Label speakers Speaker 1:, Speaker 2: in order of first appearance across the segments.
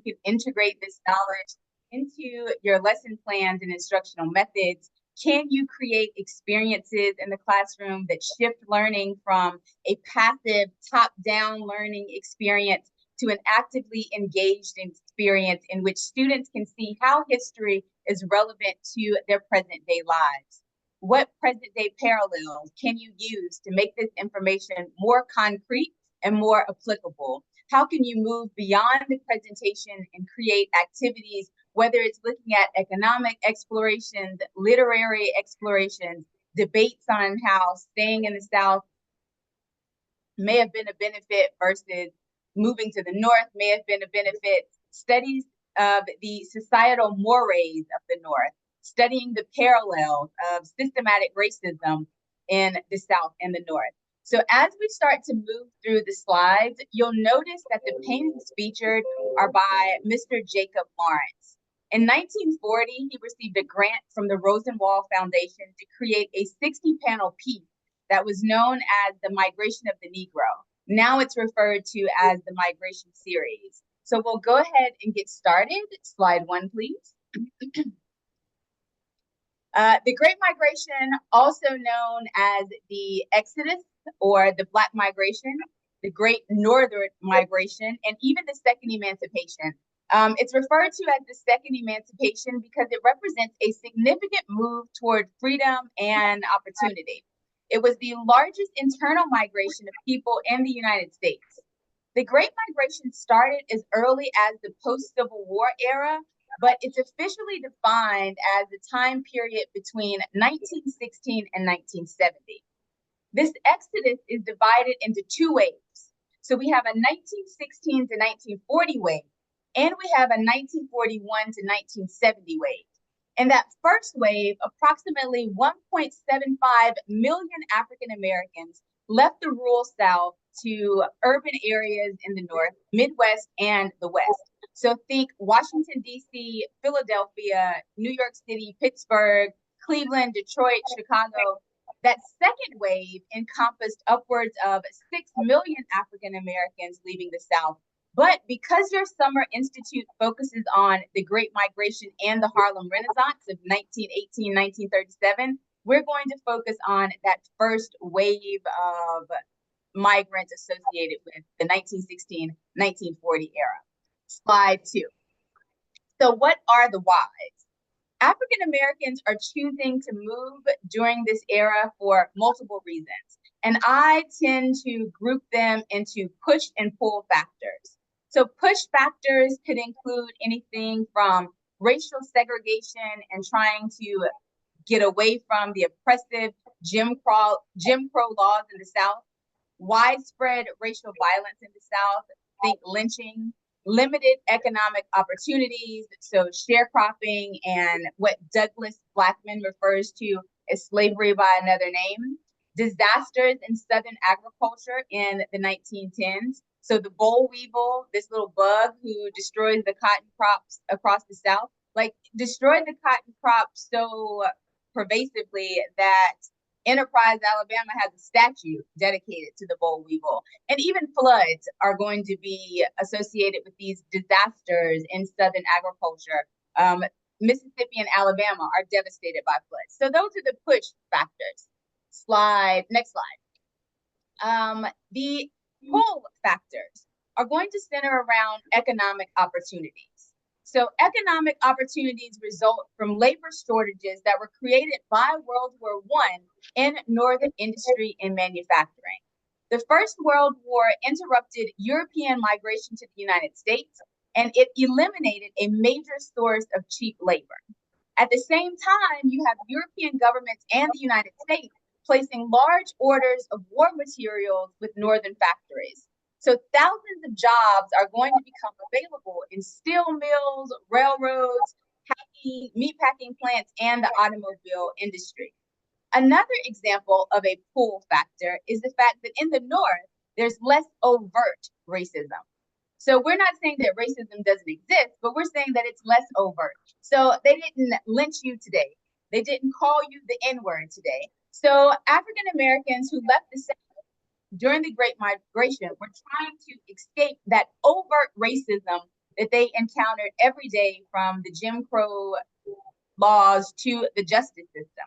Speaker 1: can integrate this knowledge into your lesson plans and instructional methods? Can you create experiences in the classroom that shift learning from a passive top-down learning experience to an actively engaged experience in which students can see how history is relevant to their present day lives? What present day parallels can you use to make this information more concrete and more applicable? How can you move beyond the presentation and create activities, whether it's looking at economic explorations, literary explorations, debates on how staying in the South may have been a benefit versus moving to the North may have been a benefit, studies of the societal mores of the North, studying the parallels of systematic racism in the South and the North. So as we start to move through the slides, you'll notice that the paintings featured are by Mr. Jacob Lawrence. In 1940, he received a grant from the Rosenwald Foundation to create a 60-panel piece that was known as the Migration of the Negro. Now it's referred to as the Migration Series. So we'll go ahead and get started. Slide 1, please. The Great Migration, also known as the Exodus or the Black Migration, the Great Northern Migration, and even the Second Emancipation. It's referred to as the Second Emancipation because it represents a significant move toward freedom and opportunity. It was the largest internal migration of people in the United States. The Great Migration started as early as the post-Civil War era, but it's officially defined as the time period between 1916 and 1970. This exodus is divided into two waves. So we have a 1916 to 1940 wave, and we have a 1941 to 1970 wave. In that first wave, approximately 1.75 million African Americans left the rural South to urban areas in the North, Midwest, and the West. So think Washington, D.C., Philadelphia, New York City, Pittsburgh, Cleveland, Detroit, Chicago. That second wave encompassed upwards of 6 million African Americans leaving the South. But because your summer institute focuses on the Great Migration and the Harlem Renaissance of 1918, 1937, we're going to focus on that first wave of migrants associated with the 1916, 1940 era. Slide 2. So what are the whys? African Americans are choosing to move during this era for multiple reasons. And I tend to group them into push and pull factors. So push factors could include anything from racial segregation and trying to get away from the oppressive Jim Crow laws in the South, widespread racial violence in the South, think lynching, limited economic opportunities, so sharecropping and what Douglas Blackman refers to as slavery by another name, disasters in Southern agriculture in the 1910s. So the boll weevil, this little bug who destroys the cotton crops across the South, like destroyed the cotton crops so pervasively that Enterprise, Alabama has a statue dedicated to the boll weevil. And even floods are going to be associated with these disasters in Southern agriculture. Mississippi and Alabama are devastated by floods. So those are the push factors. Next slide. The pull factors are going to center around economic opportunities. So economic opportunities result from labor shortages that were created by World War I in northern industry and manufacturing. The First World War interrupted European migration to the United States, and it eliminated a major source of cheap labor. At the same time, you have European governments and the United States placing large orders of war materials with northern factories. So thousands of jobs are going to become available in steel mills, railroads, meatpacking plants, and the automobile industry. Another example of a pull factor is the fact that in the North, there's less overt racism. So we're not saying that racism doesn't exist, but we're saying that it's less overt. So they didn't lynch you today. They didn't call you the N-word today. So African Americans who left the South during the Great Migration were trying to escape that overt racism that they encountered every day, from the Jim Crow laws to the justice system.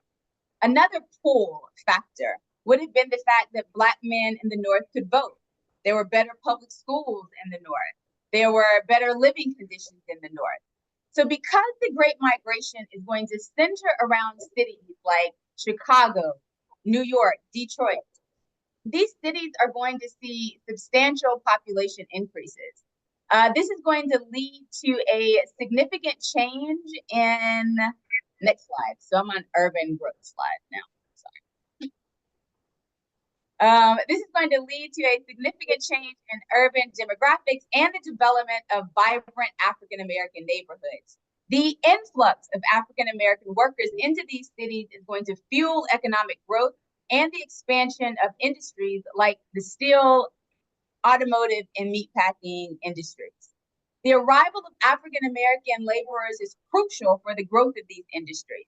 Speaker 1: Another pull factor would have been the fact that Black men in the North could vote. There were better public schools in the North. There were better living conditions in the North. So because the Great Migration is going to center around cities like Chicago, New York, Detroit, these cities are going to see substantial population increases. This is going to lead to a significant change in, next slide. So I'm on urban growth slide now. This is going to lead to a significant change in urban demographics and the development of vibrant African American neighborhoods. The influx of African American workers into these cities is going to fuel economic growth and the expansion of industries like the steel, automotive, and meatpacking industries. The arrival of African American laborers is crucial for the growth of these industries.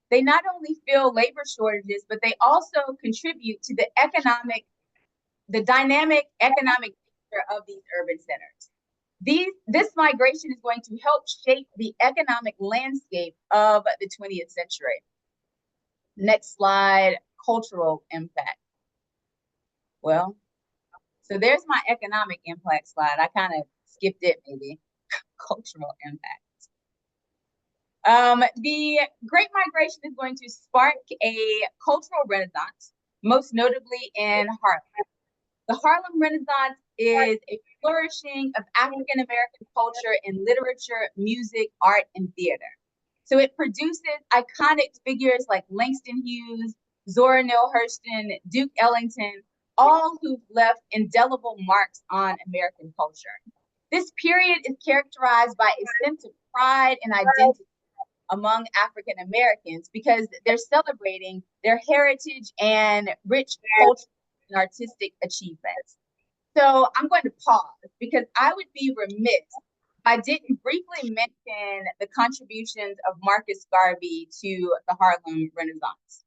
Speaker 1: They not only fill labor shortages, but they also contribute to the dynamic economic nature of these urban centers. This migration is going to help shape the economic landscape of the 20th century. Next slide, cultural impact. Well, so there's my economic impact slide. I kind of skipped it maybe. Cultural impact. The Great Migration is going to spark a cultural renaissance, most notably in Harlem. The Harlem Renaissance is a flourishing of African American culture in literature, music, art, and theater. So it produces iconic figures like Langston Hughes, Zora Neale Hurston, Duke Ellington, all who've left indelible marks on American culture. This period is characterized by a sense of pride and identity among African Americans because they're celebrating their heritage and rich cultural and artistic achievements. So I'm going to pause because I would be remiss if I didn't briefly mention the contributions of Marcus Garvey to the Harlem Renaissance.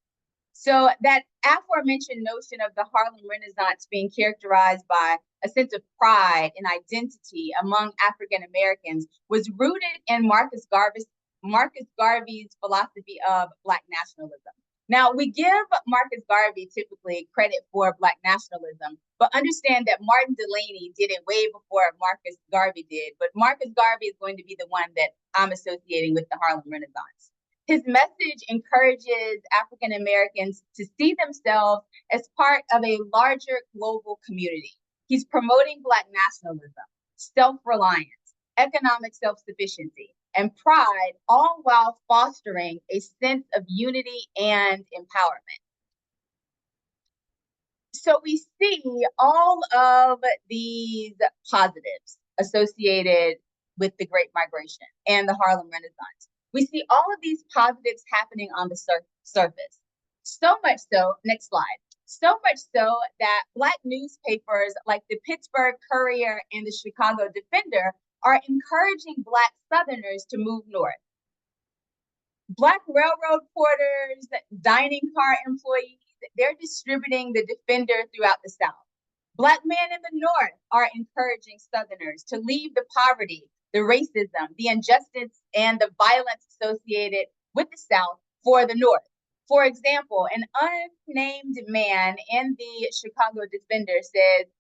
Speaker 1: So that aforementioned notion of the Harlem Renaissance being characterized by a sense of pride and identity among African Americans was rooted in Marcus Garvey's philosophy of Black nationalism. Now, we give Marcus Garvey typically credit for Black nationalism, but understand that Martin Delany did it way before Marcus Garvey did. But Marcus Garvey is going to be the one that I'm associating with the Harlem Renaissance. His message encourages African Americans to see themselves as part of a larger global community. He's promoting Black nationalism, self-reliance, economic self-sufficiency, and pride, all while fostering a sense of unity and empowerment. So we see all of these positives associated with the Great Migration and the Harlem Renaissance. We see all of these positives happening on the surface. So much so, next slide, so much so that Black newspapers like the Pittsburgh Courier and the Chicago Defender are encouraging Black Southerners to move north. Black railroad porters, dining car employees, they're distributing the Defender throughout the South. Black men in the North are encouraging Southerners to leave the poverty, the racism, the injustice, and the violence associated with the South for the North. For example, an unnamed man in the Chicago Defender said,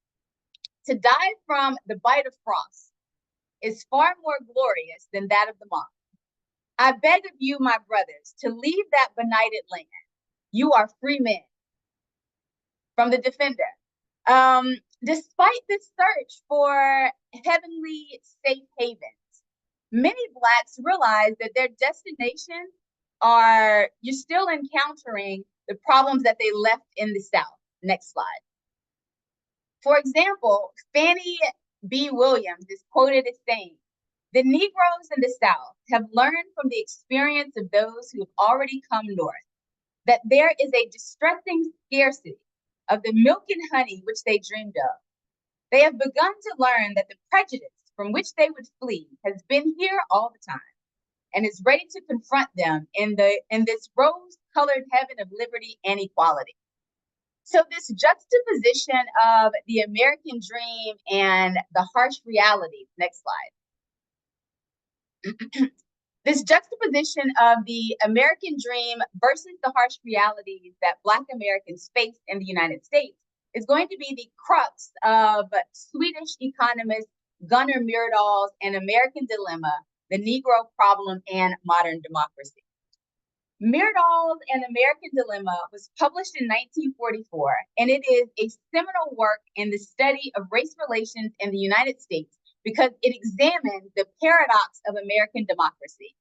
Speaker 1: "To die from the bite of frost is far more glorious than that of the moth. I beg of you, my brothers, to leave that benighted land. You are free men." From the Defender. Despite the search for heavenly safe havens, many Blacks realize that their destinations you're still encountering the problems that they left in the South. Next slide. For example, Fannie B. Williams is quoted as saying, "The Negroes in the South have learned from the experience of those who have already come north that there is a distressing scarcity of the milk and honey which they dreamed of. They have begun to learn that the prejudice from which they would flee has been here all the time and is ready to confront them in this rose-colored heaven of liberty and equality." So this juxtaposition of the American dream and the harsh reality, next slide, This juxtaposition of the American dream versus the harsh realities that Black Americans face in the United States is going to be the crux of Swedish economist Gunnar Myrdal's An American Dilemma, the Negro Problem and Modern Democracy. Myrdal's An American Dilemma was published in 1944, and it is a seminal work in the study of race relations in the United States because it examines the paradox of American democracy.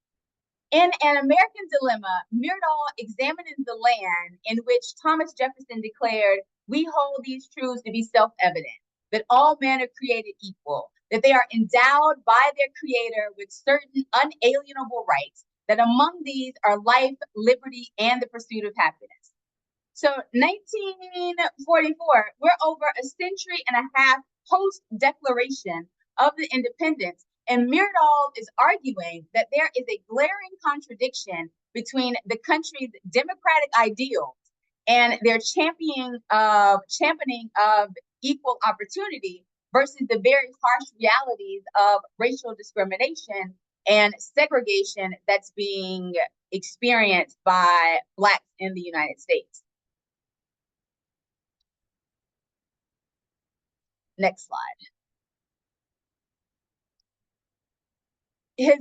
Speaker 1: In An American Dilemma, Myrdal examines the land in which Thomas Jefferson declared, "We hold these truths to be self-evident, that all men are created equal, that they are endowed by their creator with certain unalienable rights, that among these are life, liberty, and the pursuit of happiness." So 1944, we're over a century and a half post-declaration of the independence, and Myrdal is arguing that there is a glaring contradiction between the country's democratic ideals and their championing of equal opportunity versus the very harsh realities of racial discrimination and segregation that's being experienced by Blacks in the United States. Next slide. His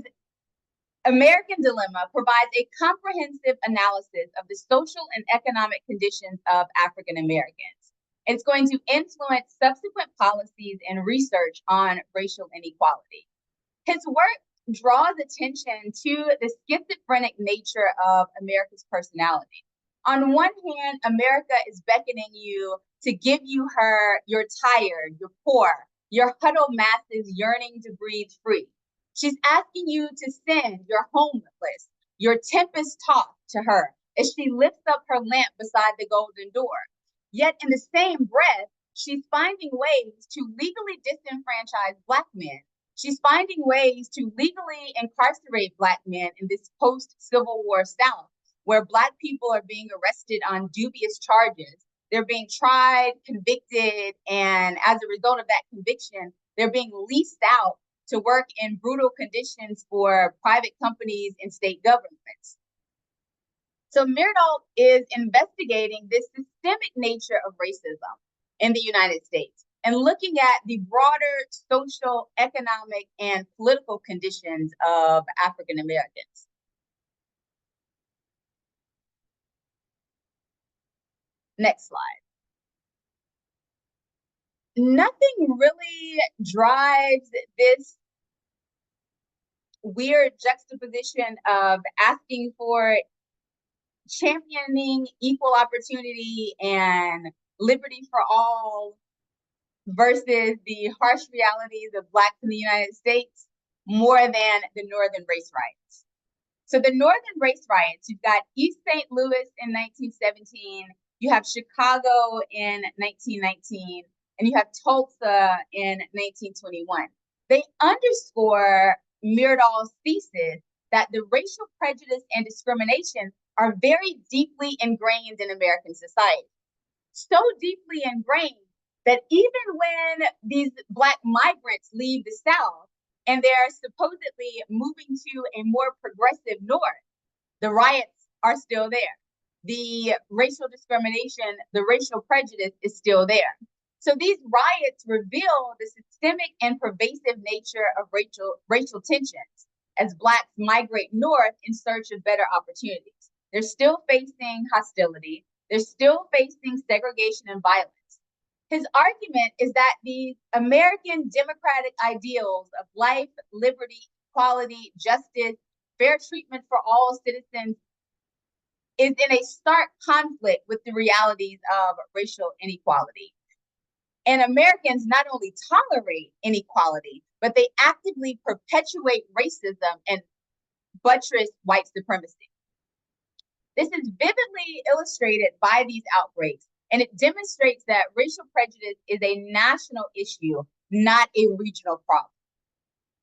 Speaker 1: American Dilemma provides a comprehensive analysis of the social and economic conditions of African Americans. It's going to influence subsequent policies and research on racial inequality. His work draws attention to the schizophrenic nature of America's personality. On one hand, America is beckoning you to give you you're tired, you're poor, your huddled masses yearning to breathe free. She's asking you to send your homeless, your tempest tossed to her as she lifts up her lamp beside the golden door. Yet in the same breath, she's finding ways to legally disenfranchise Black men. She's finding ways to legally incarcerate Black men in this post-Civil War South, where Black people are being arrested on dubious charges. They're being tried, convicted, and as a result of that conviction, they're being leased out to work in brutal conditions for private companies and state governments. So Myrdal is investigating this systemic nature of racism in the United States and looking at the broader social, economic, and political conditions of African Americans. Next slide. Nothing really drives this weird juxtaposition of asking for championing equal opportunity and liberty for all versus the harsh realities of Blacks in the United States more than the Northern race riots. So the Northern race riots, you've got East St. Louis in 1917, you have Chicago in 1919, and you have Tulsa in 1921. They underscore Myrdal's thesis that the racial prejudice and discrimination are very deeply ingrained in American society. So deeply ingrained that even when these Black migrants leave the South and they're supposedly moving to a more progressive North, the riots are still there. The racial discrimination, the racial prejudice is still there. So these riots reveal the systemic and pervasive nature of racial tensions as Blacks migrate north in search of better opportunities. They're still facing hostility. They're still facing segregation and violence. His argument is that the American democratic ideals of life, liberty, equality, justice, fair treatment for all citizens is in a stark conflict with the realities of racial inequality. And Americans not only tolerate inequality, but they actively perpetuate racism and buttress white supremacy. This is vividly illustrated by these outbreaks, and it demonstrates that racial prejudice is a national issue, not a regional problem.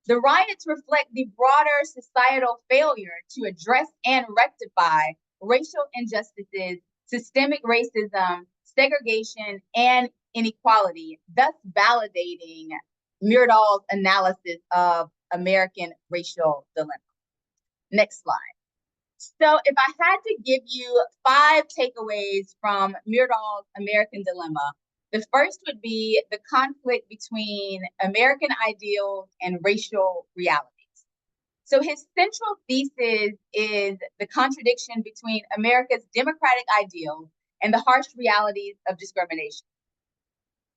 Speaker 1: The riots reflect the broader societal failure to address and rectify racial injustices, systemic racism, segregation, and inequality, thus validating Myrdal's analysis of American racial dilemma. Next slide. So if I had to give you 5 takeaways from Myrdal's American Dilemma, the first would be the conflict between American ideals and racial realities. So his central thesis is the contradiction between America's democratic ideals and the harsh realities of discrimination.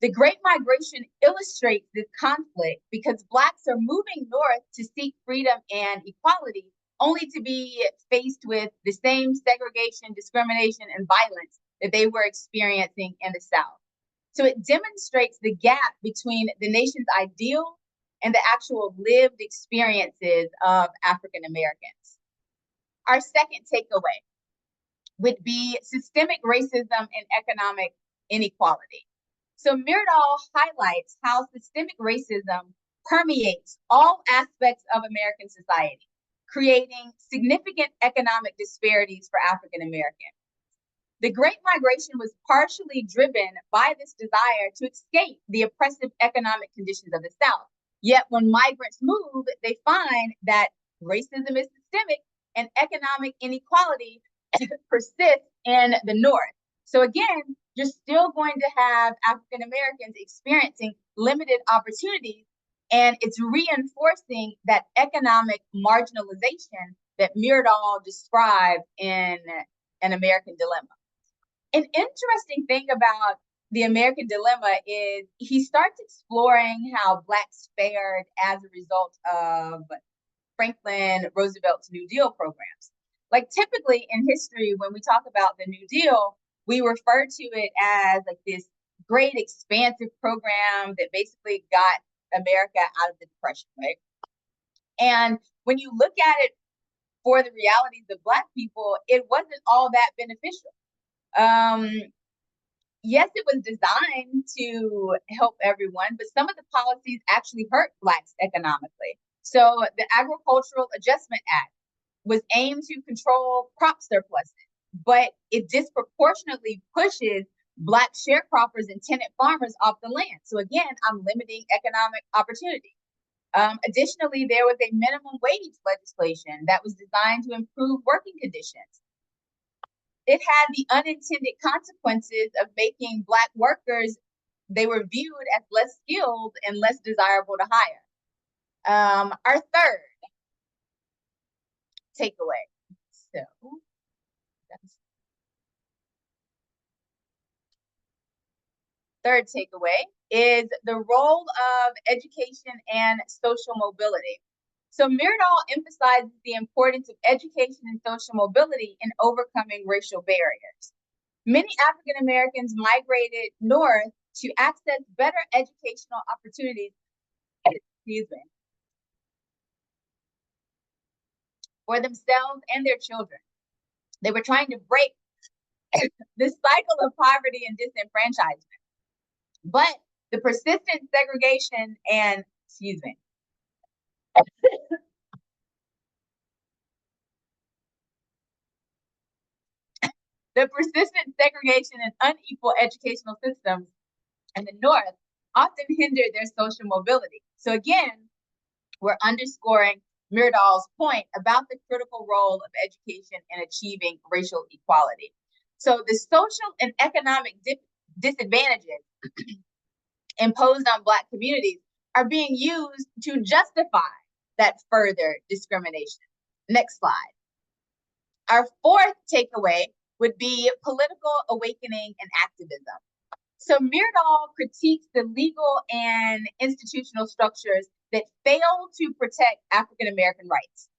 Speaker 1: The Great Migration illustrates this conflict because Blacks are moving north to seek freedom and equality, only to be faced with the same segregation, discrimination, and violence that they were experiencing in the South. So it demonstrates the gap between the nation's ideal and the actual lived experiences of African Americans. Our second takeaway would be systemic racism and economic inequality. So Myrdal highlights how systemic racism permeates all aspects of American society, creating significant economic disparities for African Americans. The Great Migration was partially driven by this desire to escape the oppressive economic conditions of the South. Yet when migrants move, they find that racism is systemic and economic inequality persists in the North. So again, you're still going to have African Americans experiencing limited opportunities, and it's reinforcing that economic marginalization that Myrdal described in An American Dilemma. An interesting thing about the American Dilemma is he starts exploring how Blacks fared as a result of Franklin Roosevelt's New Deal programs. Like typically in history, when we talk about the New Deal, we refer to it as like this great expansive program that basically got America out of the Depression, right? And when you look at it for the realities of Black people, it wasn't all that beneficial. Yes, it was designed to help everyone, but some of the policies actually hurt Blacks economically. So the Agricultural Adjustment Act was aimed to control crop surpluses, but it disproportionately pushes Black sharecroppers and tenant farmers off the land. So again, I'm limiting economic opportunity. Additionally, there was a minimum wage legislation that was designed to improve working conditions. It had the unintended consequences of making Black workers, they were viewed as less skilled and less desirable to hire. Our third takeaway. So that's third takeaway is the role of education and social mobility. So Myrdal emphasizes the importance of education and social mobility in overcoming racial barriers. Many African Americans migrated north to access better educational opportunities, for themselves and their children. They were trying to break this cycle of poverty and disenfranchisement. But the persistent segregation and, the persistent segregation and unequal educational systems in the North often hindered their social mobility. So again, we're underscoring Myrdal's point about the critical role of education in achieving racial equality. So the social and economic disadvantages imposed on Black communities are being used to justify that further discrimination. Next slide. Our fourth takeaway would be political awakening and activism. So Myrdal critiques the legal and institutional structures that fail to protect African American rights.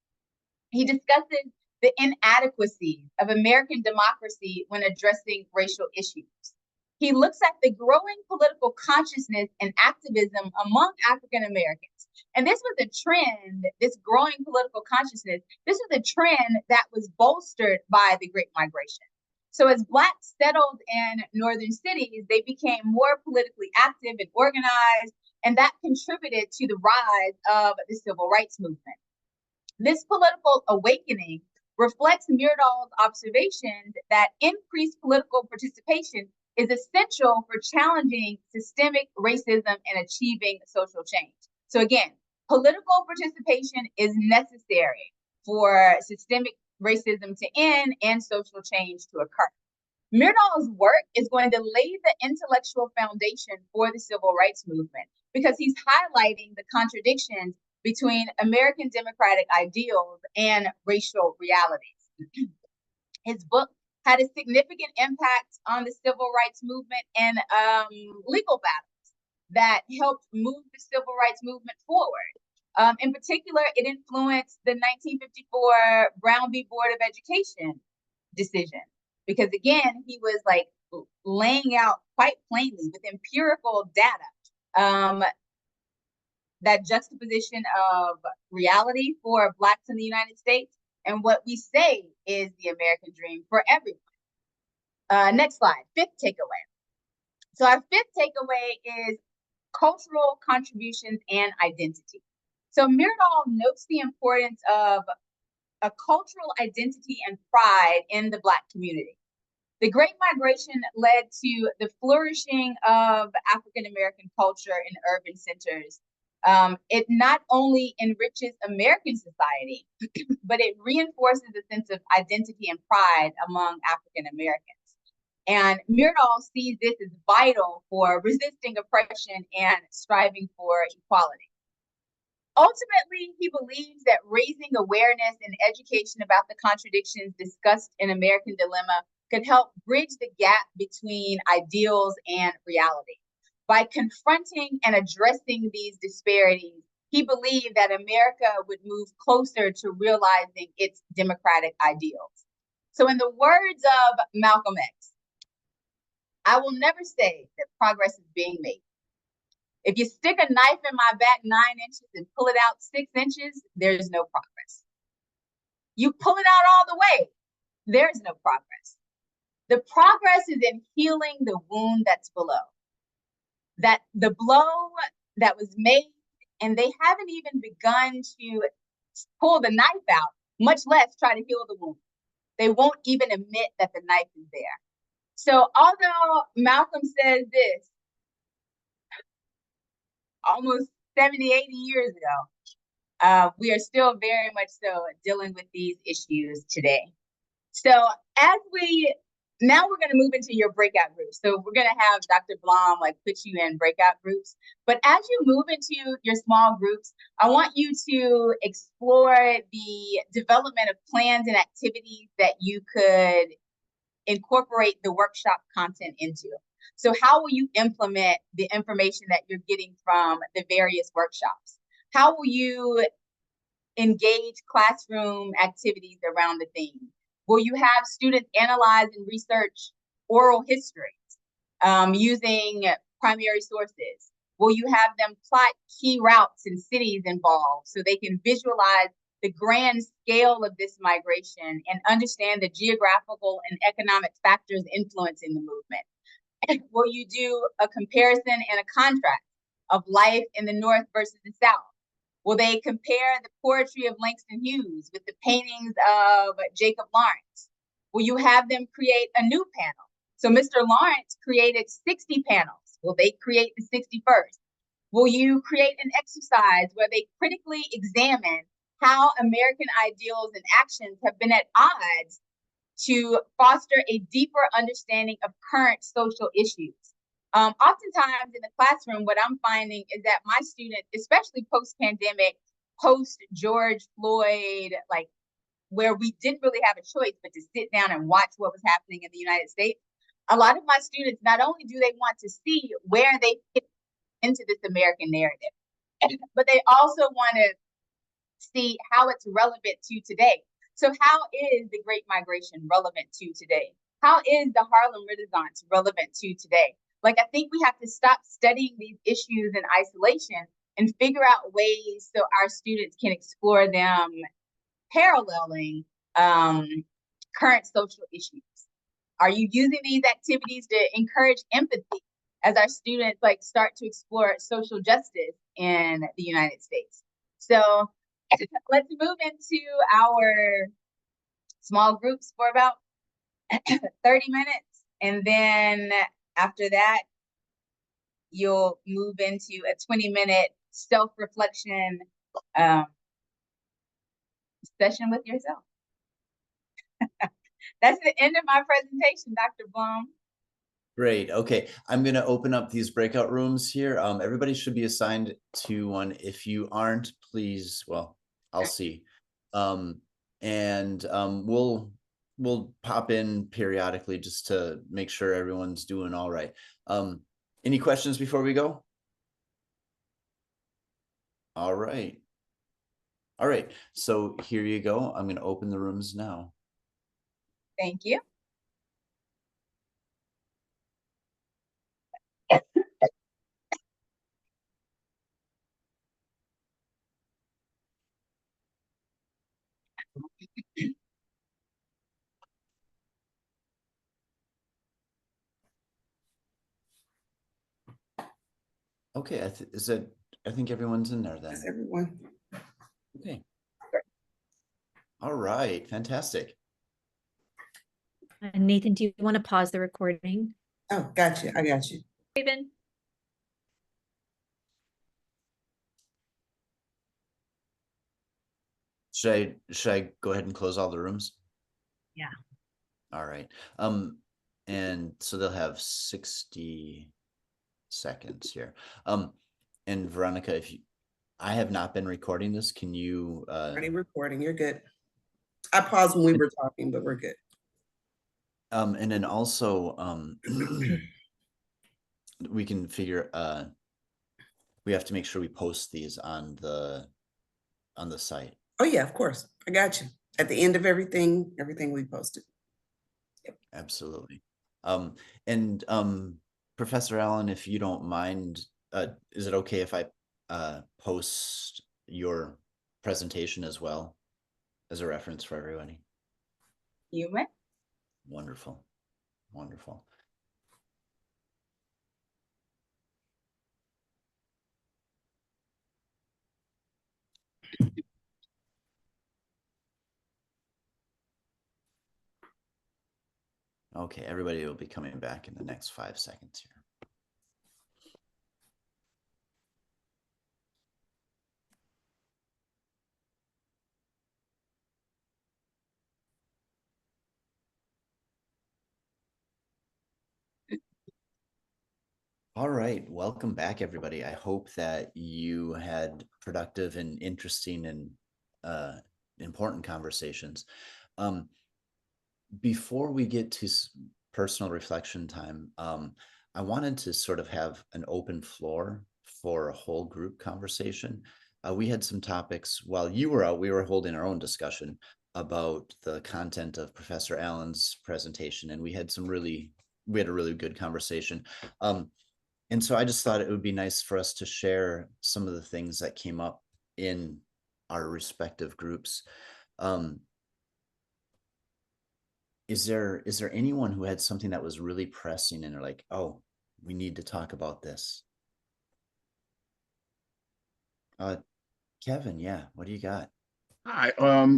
Speaker 1: He discusses the inadequacies of American democracy when addressing racial issues. He looks at the growing political consciousness and activism among African Americans. And this was a trend, this growing political consciousness, this was a trend that was bolstered by the Great Migration. So as Blacks settled in northern cities, they became more politically active and organized, and that contributed to the rise of the civil rights movement. This political awakening reflects Myrdal's observations that increased political participation is essential for challenging systemic racism and achieving social change. So again, Political participation is necessary for systemic racism to end and social change to occur. Myrdal's work is going to lay the intellectual foundation for the civil rights movement because he's highlighting the contradictions between American democratic ideals and racial realities. His book had a significant impact on the civil rights movement and legal battles that helped move the civil rights movement forward. In particular, it influenced the 1954 Brown v. Board of Education decision, because again, he was like laying out quite plainly with empirical data that juxtaposition of reality for Blacks in the United States and what we say is the American dream for everyone. Next slide, fifth takeaway. So our fifth takeaway is cultural contributions and identity. So Myrdal notes the importance of a cultural identity and pride in the Black community. The Great Migration led to the flourishing of African American culture in urban centers. It not only enriches American society, but it reinforces a sense of identity and pride among African Americans. And Myrdal sees this as vital for resisting oppression and striving for equality. Ultimately, he believes that raising awareness and education about the contradictions discussed in American Dilemma could help bridge the gap between ideals and reality. By confronting and addressing these disparities, he believed that America would move closer to realizing its democratic ideals. So in the words of Malcolm X, I will never say that progress is being made. If you stick a knife in my back 9 inches and pull it out 6 inches, there's no progress. You pull it out all the way, there's no progress. The progress is in healing the wound that's below. That the blow that was made, and they haven't even begun to pull the knife out, much less try to heal the wound. They won't even admit that the knife is there. So although Malcolm says this almost 70, 80 years ago, we are still very much so dealing with these issues today. So now we're going to move into your breakout groups. So we're going to have Dr. Blom put you in breakout groups. But as you move into your small groups, I want you to explore the development of plans and activities that you could incorporate the workshop content into. So how will you implement the information that you're getting from the various workshops? How will you engage classroom activities around the theme? Will you have students analyze and research oral histories using primary sources? Will you have them plot key routes and cities involved so they can visualize the grand scale of this migration and understand the geographical and economic factors influencing the movement? Will you do a comparison and a contrast of life in the North versus the South? Will they compare the poetry of Langston Hughes with the paintings of Jacob Lawrence? Will you have them create a new panel? So Mr. Lawrence created 60 panels. Will they create the 61st? Will you create an exercise where they critically examine how American ideals and actions have been at odds to foster a deeper understanding of current social issues? Oftentimes in the classroom, what I'm finding is that my students, especially post-pandemic, post-George Floyd, where we didn't really have a choice but to sit down and watch what was happening in the United States, a lot of my students, not only do they want to see where they fit into this American narrative, but they also want to see how it's relevant to today. So how is the Great Migration relevant to today? How is the Harlem Renaissance relevant to today? I think we have to stop studying these issues in isolation and figure out ways so our students can explore them paralleling current social issues. Are you using these activities to encourage empathy as our students start to explore social justice in the United States? So let's move into our small groups for about 30 minutes. And then after that, you'll move into a 20-minute self-reflection um, session with yourself. That's the end of my presentation, Dr. Blum.
Speaker 2: Great. Okay, I'm going to open up these breakout rooms here. Everybody should be assigned to one. If you aren't, please, well, I'll see. We'll pop in periodically just to make sure everyone's doing all right. Any questions before we go? All right. All right. So here you go. I'm going to open the rooms now.
Speaker 1: Thank you.
Speaker 2: Okay. I think everyone's in there then.
Speaker 3: That's everyone.
Speaker 2: Okay. All right. Fantastic.
Speaker 4: Nathan, do you want to pause the recording?
Speaker 3: Oh, gotcha. I got you.
Speaker 4: Raven?
Speaker 2: Should I go ahead and close all the rooms?
Speaker 4: Yeah.
Speaker 2: All right. And so they'll have 60 seconds here. And Veronica, I have not been recording this, can you
Speaker 3: Already recording. You're good. I paused when we were talking, but we're good.
Speaker 2: And then also we can figure we have to make sure we post these on the site.
Speaker 3: Oh yeah, of course. I got you. At the end of everything we posted.
Speaker 2: Yep. Absolutely. And Professor Allen, if you don't mind, is it okay if I post your presentation as well as a reference for everybody?
Speaker 1: You may.
Speaker 2: Wonderful. Wonderful. Okay, everybody will be coming back in the next 5 seconds here. All right, welcome back, everybody. I hope that you had productive and interesting and important conversations. Before we get to personal reflection time, I wanted to sort of have an open floor for a whole group conversation. We had some topics while you were out, we were holding our own discussion about the content of Professor Allen's presentation, and we had a really good conversation. And so I just thought it would be nice for us to share some of the things that came up in our respective groups. Is there anyone who had something that was really pressing and they're like, oh, we need to talk about this? Kevin, yeah, what do you got?
Speaker 5: Hi.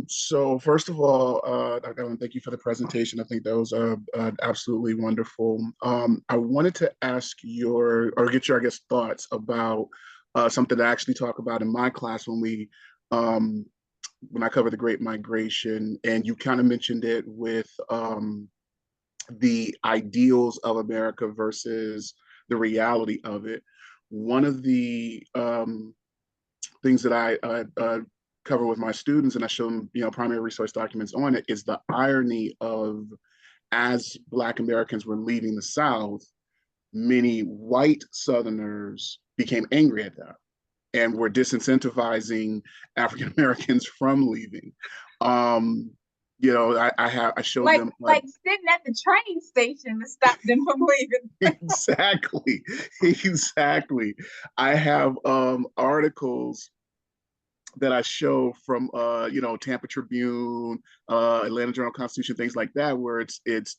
Speaker 5: So first of all, Dr. Allen, thank you for the presentation. I think that was absolutely wonderful. I wanted to ask get your, I guess, thoughts about something to actually talk about in my class when I cover the Great Migration, and you kind of mentioned it with the ideals of America versus the reality of it. One of the things that I cover with my students, and I show them, primary resource documents on it, is the irony of, as Black Americans were leaving the South, many white Southerners became angry at that and were disincentivizing African Americans from leaving. I showed them
Speaker 1: like sitting at the train station to stop them from leaving.
Speaker 5: exactly. I have articles that I show from Tampa Tribune, Atlanta Journal-Constitution, things like that, where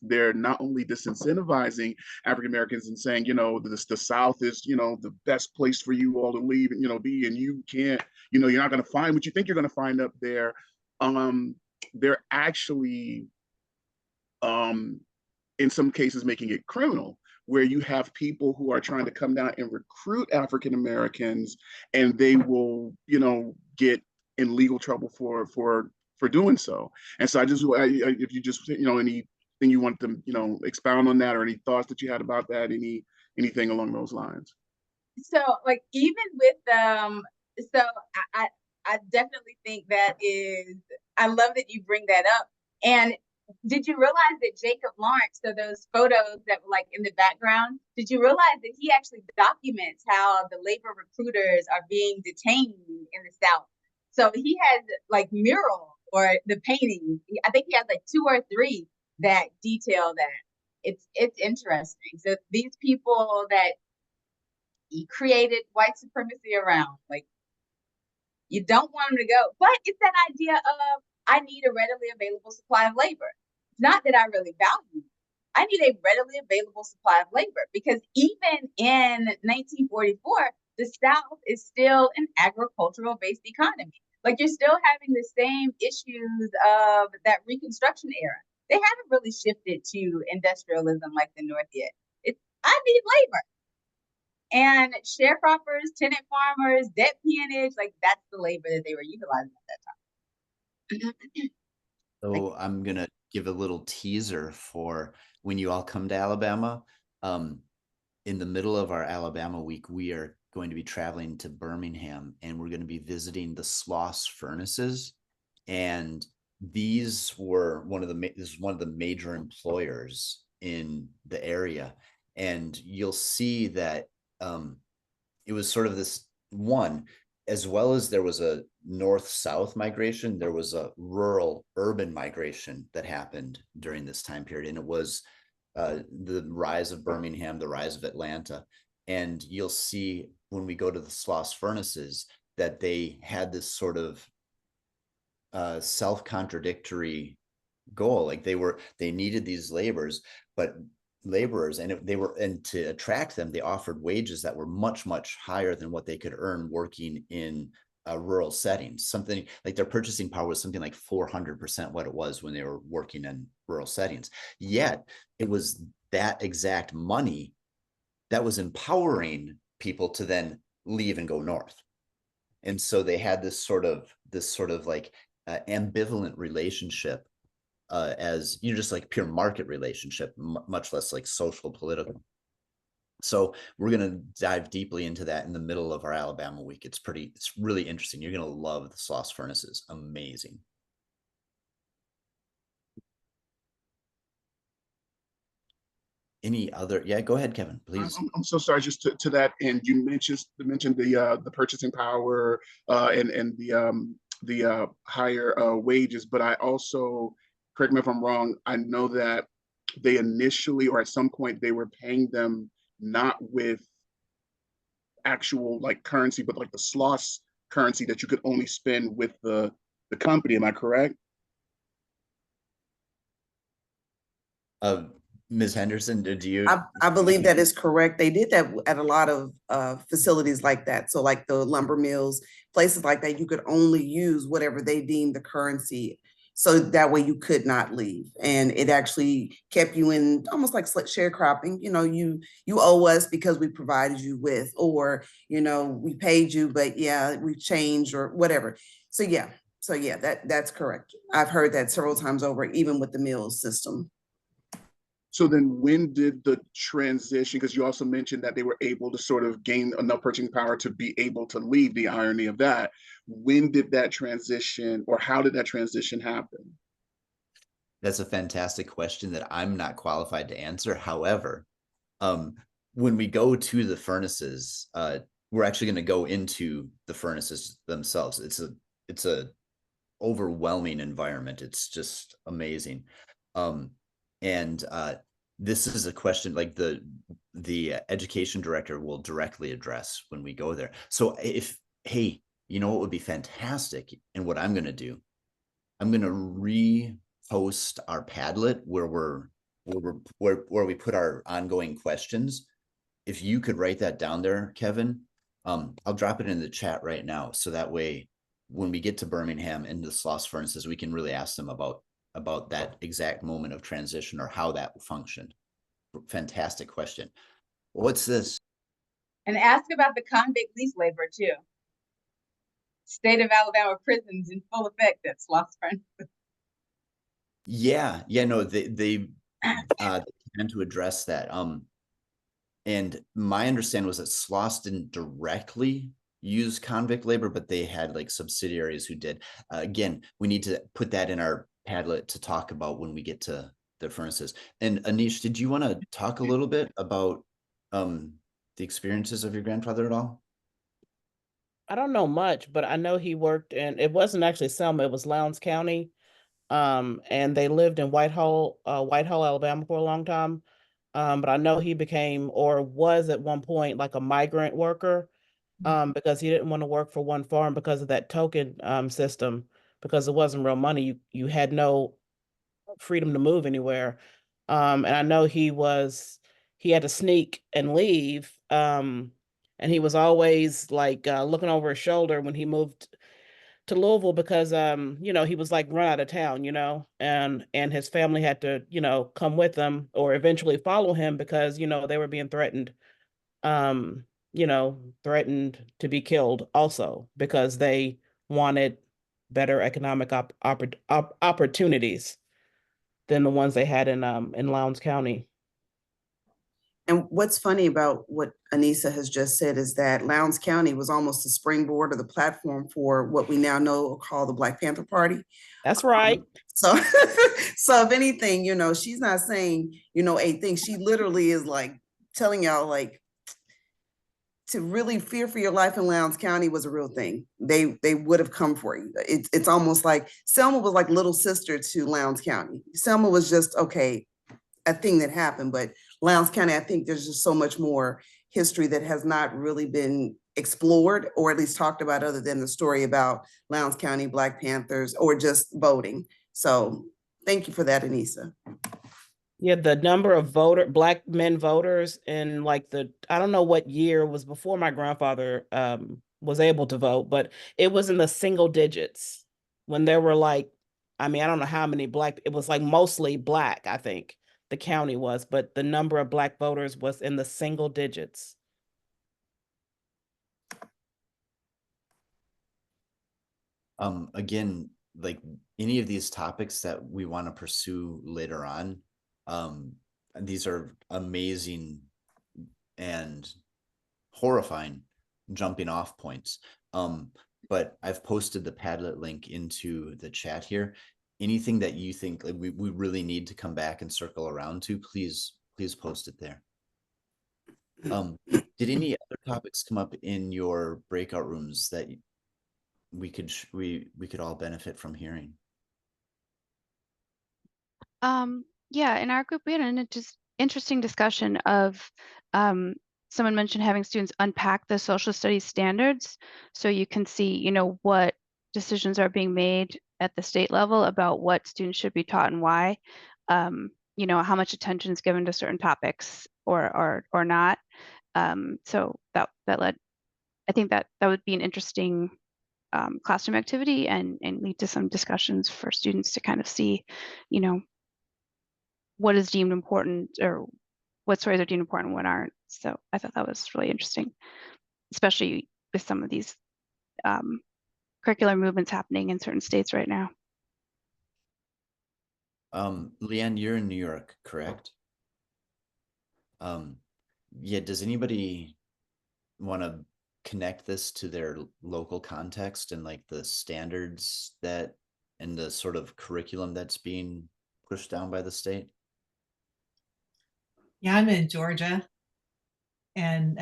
Speaker 5: they're not only disincentivizing African Americans and saying, the South is, the best place for you all to leave and, be, and you can't, you're not going to find what you think you're going to find up there. They're actually, in some cases, making it criminal, where you have people who are trying to come down and recruit African Americans, and they will, get in legal trouble for doing so. And so if you just, anything you want to, expound on that, or any thoughts that you had about that, anything along those lines.
Speaker 1: So like even with so I I definitely think that is, I love that you bring that up. And did you realize that Jacob Lawrence, so those photos that were like in the background, did you realize that he actually documents how the labor recruiters are being detained in the South? So he has like mural or the painting. I think he has like 2 or 3 that detail that. It's interesting. So these people that he created white supremacy around, like, you don't want them to go, but it's that idea of I need a readily available supply of labor. It's not that I really value it. I need a readily available supply of labor, because even in 1944, the South is still an agricultural based economy. Like, you're still having the same issues of that Reconstruction era. They haven't really shifted to industrialism like the North yet. I need labor. And sharecroppers, tenant farmers, debt peonage, like that's the labor that they were utilizing at that time.
Speaker 2: So I'm gonna give a little teaser for when you all come to Alabama. In the middle of our Alabama week, we are going to be traveling to Birmingham, and we're going to be visiting the Sloss furnaces. And these were this is one of the major employers in the area. And you'll see that it was sort of this one, as well as there was a north-south migration, there was a rural-urban migration that happened during this time period. And it was the rise of Birmingham, the rise of Atlanta. And you'll see when we go to the Sloss furnaces that they had this sort of self-contradictory goal. Like they needed these laborers, and to attract them, they offered wages that were much, much higher than what they could earn working in rural settings. Something like their purchasing power was something like 400% what it was when they were working in rural settings. Yet it was that exact money that was empowering people to then leave and go north. And so they had this sort of like ambivalent relationship, as just like pure market relationship, much less like social political. So we're going to dive deeply into that in the middle of our Alabama week. It's really interesting. You're going to love the Sloss furnaces. Amazing. Any other? Yeah, go ahead, Kevin, please.
Speaker 5: I'm so sorry. Just to that end, you mentioned the purchasing power and the higher wages, but I also, correct me if I'm wrong, I know that they initially, or at some point, they were paying them not with actual like currency, but like the Sloss currency that you could only spend with the company. Am I correct?
Speaker 2: Ms. Henderson, do you?
Speaker 3: I believe that is correct. They did that at a lot of facilities like that. So like the lumber mills, places like that, you could only use whatever they deemed the currency. So that way you could not leave. And it actually kept you in almost like sharecropping. You owe us because we provided you with, or, we paid you, but yeah, we changed or whatever. So yeah, that's correct. I've heard that several times over, even with the mills system.
Speaker 5: So then when did the transition, because you also mentioned that they were able to sort of gain enough purchasing power to be able to leave, the irony of that, when did that transition, or how did that transition happen?
Speaker 2: That's a fantastic question that I'm not qualified to answer. However, when we go to the furnaces, we're actually going to go into the furnaces themselves. It's a overwhelming environment. It's just amazing. And this is a question like the education director will directly address when we go there. So hey, what would be fantastic, and what I'm going to do, I'm going to repost our Padlet where we put our ongoing questions. If you could write that down there, Kevin, I'll drop it in the chat right now. So that way, when we get to Birmingham and the Sloss furnaces, we can really ask them about that exact moment of transition, or how that functioned. Fantastic question. What's this?
Speaker 1: And ask about the convict lease labor too. state of Alabama prisons in full effect at Sloss Run.
Speaker 2: Yeah, no, they plan to address that. And my understanding was that Sloss didn't directly use convict labor, but they had like subsidiaries who did. Again, we need to put that in our Padlet to talk about when we get to the furnaces. And Anish, did you want to talk a little bit about the experiences of your grandfather at all?
Speaker 6: I don't know much, but I know he worked in, it wasn't actually Selma, it was Lowndes County. And they lived in Whitehall, Alabama for a long time. But I know he became, or was at one point, like a migrant worker, because he didn't want to work for one farm because of that token system, because it wasn't real money. You had no freedom to move anywhere. And I know he had to sneak and leave. And he was always like looking over his shoulder when he moved to Louisville because he was like run out of town, and his family had to, come with him or eventually follow him because, they were being threatened, threatened to be killed also because they wanted better economic opportunities than the ones they had in Lowndes County.
Speaker 3: And what's funny about what Anissa has just said is that Lowndes County was almost the springboard or the platform for what we now know or call the Black Panther Party.
Speaker 6: That's right.
Speaker 3: So, so if anything, she's not saying, a thing. She literally is like telling y'all like to really fear for your life in Lowndes County was a real thing. They would have come for you. It's almost like Selma was like little sister to Lowndes County. Selma was just, okay, a thing that happened, but Lowndes County, I think there's just so much more history that has not really been explored or at least talked about other than the story about Lowndes County Black Panthers or just voting. So thank you for that, Anissa.
Speaker 6: Yeah, the number of Black men voters in like I don't know what year was before my grandfather was able to vote, but it was in the single digits when there were like, I don't know how many it was like mostly Black, I think the county was, but the number of Black voters was in the single digits.
Speaker 2: Again, like any of these topics that we want to pursue later on, these are amazing and horrifying jumping off points. But I've posted the Padlet link into the chat here. Anything that you think like we really need to come back and circle around to, please post it there. Did any other topics come up in your breakout rooms that we could all benefit from hearing?
Speaker 7: Yeah, in our group we had an interesting discussion of someone mentioned having students unpack the social studies standards so you can see, what decisions are being made at the state level about what students should be taught and why. How much attention is given to certain topics or not. So that led, I think that would be an interesting classroom activity and lead to some discussions for students to kind of see, what is deemed important or what stories are deemed important and what aren't. So I thought that was really interesting, especially with some of these curricular movements happening in certain states right now.
Speaker 2: Leanne, you're in New York, correct? Yeah, does anybody want to connect this to their local context and like the standards that and the sort of curriculum that's being pushed down by the state?
Speaker 8: Yeah, I'm in Georgia. And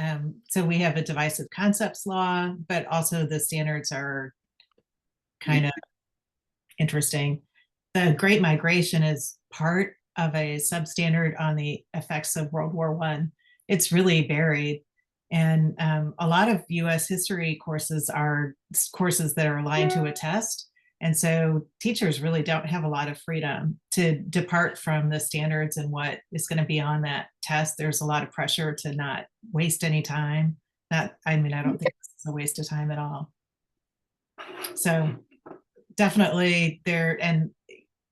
Speaker 8: so we have a divisive concepts law, but also the standards are kind of interesting. The Great Migration is part of a substandard on the effects of World War I. It's really buried. And a lot of US history courses are courses that are aligned to a test. And so teachers really don't have a lot of freedom to depart from the standards and what is going to be on that test. There's a lot of pressure to not waste any time. I don't think it's a waste of time at all. So definitely there, and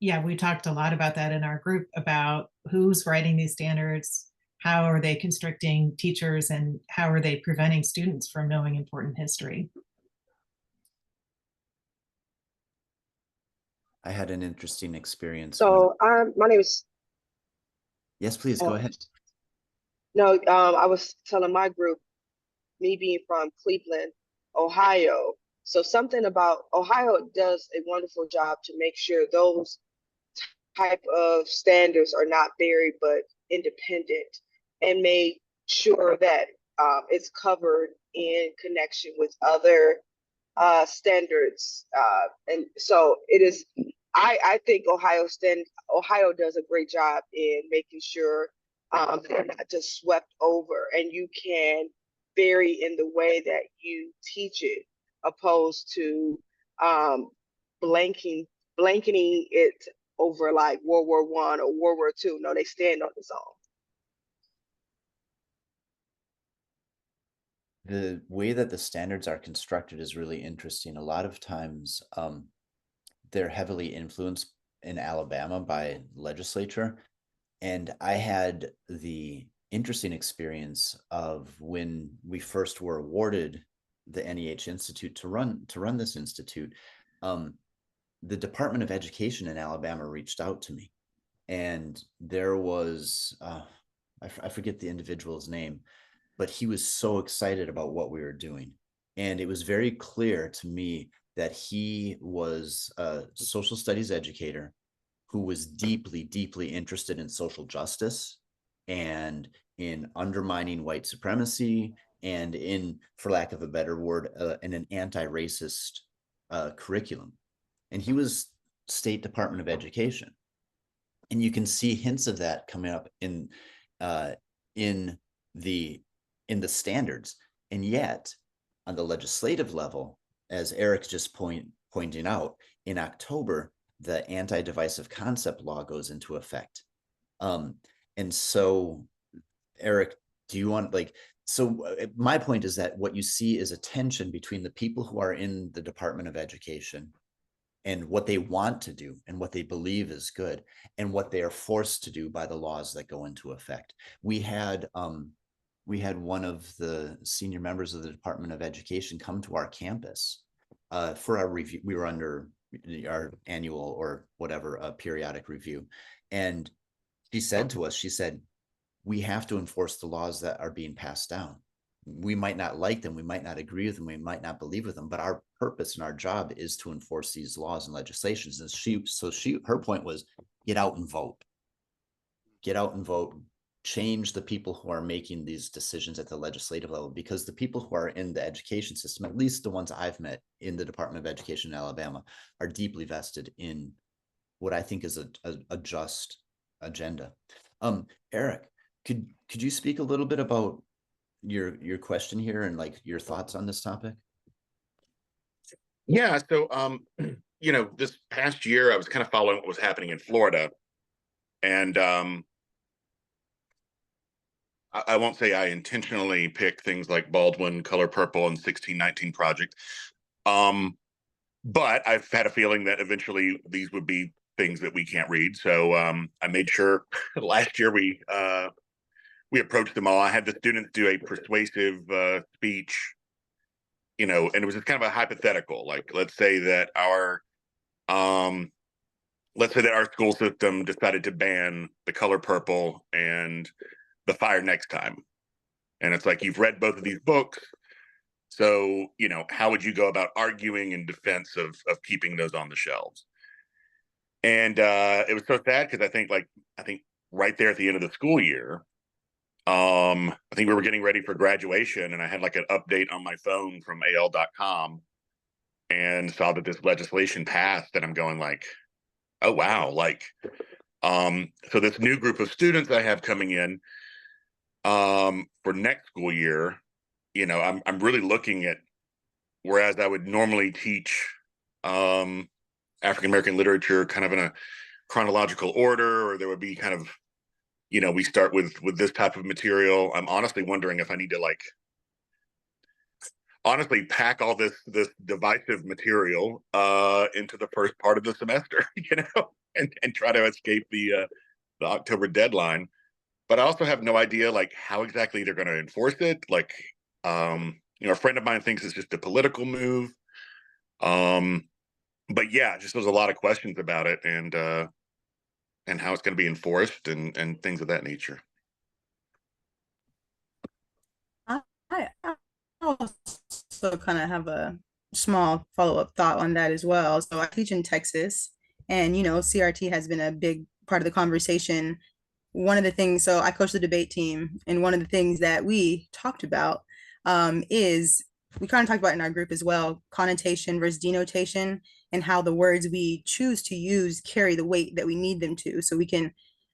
Speaker 8: yeah, we talked a lot about that in our group about who's writing these standards, how are they constricting teachers, and how are they preventing students from knowing important history.
Speaker 2: I had an interesting experience when,
Speaker 9: So my name is,
Speaker 2: yes, please go
Speaker 9: oh,
Speaker 2: ahead.
Speaker 9: no, I was telling my group, me being from Cleveland, Ohio. So something about Ohio does a wonderful job to make sure those type of standards are not buried but independent, and make sure that it's covered in connection with other standards. And so it is, I think Ohio does a great job in making sure they're not just swept over, and you can vary in the way that you teach it, opposed to blanking blanketing it over like World War I or World War II. No, they stand on its own.
Speaker 2: The way that the standards are constructed is really interesting. A lot of times, they're heavily influenced in Alabama by legislature. And I had the interesting experience of when we first were awarded the NEH Institute to run this institute. The Department of Education in Alabama reached out to me, and there was I forget the individual's name, but he was so excited about what we were doing. And it was very clear to me that he was a social studies educator who was deeply, deeply interested in social justice and in undermining white supremacy and in, for lack of a better word, in an anti-racist curriculum. And he was State Department of Education. And you can see hints of that coming up in the standards. And yet, on the legislative level, as Eric just pointing out, in October, the anti-divisive concept law goes into effect. And so, Eric, do you want, like, so my point is that what you see is a tension between the people who are in the Department of Education and what they want to do and what they believe is good and what they are forced to do by the laws that go into effect. We had one of the senior members of the Department of Education come to our campus for our review. We were under our annual or whatever periodic review, and she said to us, she said, we have to enforce the laws that are being passed down. We might not like them, we might not agree with them, we might not believe with them, but our purpose and our job is to enforce these laws and legislations. And her point was, get out and vote. Get out and vote. Change the people who are making these decisions at the legislative level, because the people who are in the education system, at least the ones I've met in the Department of Education in Alabama, are deeply vested in what I think is a just agenda. Eric, could you speak a little bit about your question here and like your thoughts on this topic?
Speaker 10: Yeah, so this past year I was kind of following what was happening in Florida, and I won't say I intentionally picked things like Baldwin, Color Purple, and 1619 Project, but I've had a feeling that eventually these would be things that we can't read. So I made sure last year we approached them all. I had the students do a persuasive speech, and it was just kind of a hypothetical. Like, let's say that our school system decided to ban the Color Purple and the Fire Next Time. And it's like, you've read both of these books. So, how would you go about arguing in defense of keeping those on the shelves? And it was so sad because I think right there at the end of the school year, I think we were getting ready for graduation, and I had like an update on my phone from AL.com and saw that this legislation passed, and I'm going like, oh wow, like so this new group of students I have coming in for next school year, I'm really looking at, whereas I would normally teach African American literature kind of in a chronological order, or there would be kind of, we start with this type of material. I'm honestly wondering if I need to honestly pack all this divisive material into the first part of the semester, and try to escape the October deadline. But I also have no idea how exactly they're going to enforce it. A friend of mine thinks it's just a political move. but yeah, just there's a lot of questions about it and how it's going to be enforced and things of that nature.
Speaker 11: I also kind of have a small follow-up thought on that as well. So I teach in Texas, and CRT has been a big part of the conversation. One of the things, so I coach the debate team, and one of the things that we talked about is we kind of talked about in our group as well, connotation versus denotation, and how the words we choose to use carry the weight that we need them to. So we can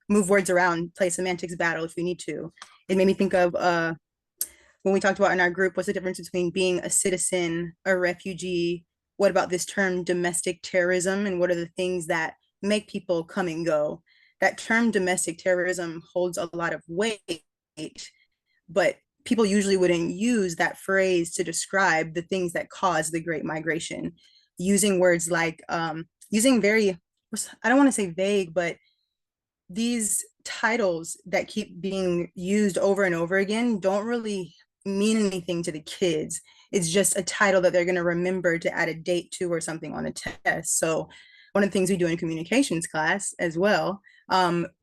Speaker 11: move words around, play semantics battle if we need to. It made me think of when we talked about in our group, what's the difference between being a citizen, a refugee? What about this term domestic terrorism? And what are the things that make people come and go? That term domestic terrorism holds a lot of weight, but people usually wouldn't use that phrase to describe the things that caused the Great Migration. Using words like, using very, I don't want to say vague, but these titles that keep being used over and over again don't really mean anything to the kids. It's just a title that they're going to remember to add a date to or something on a test. So one of the things we do in communications class as well,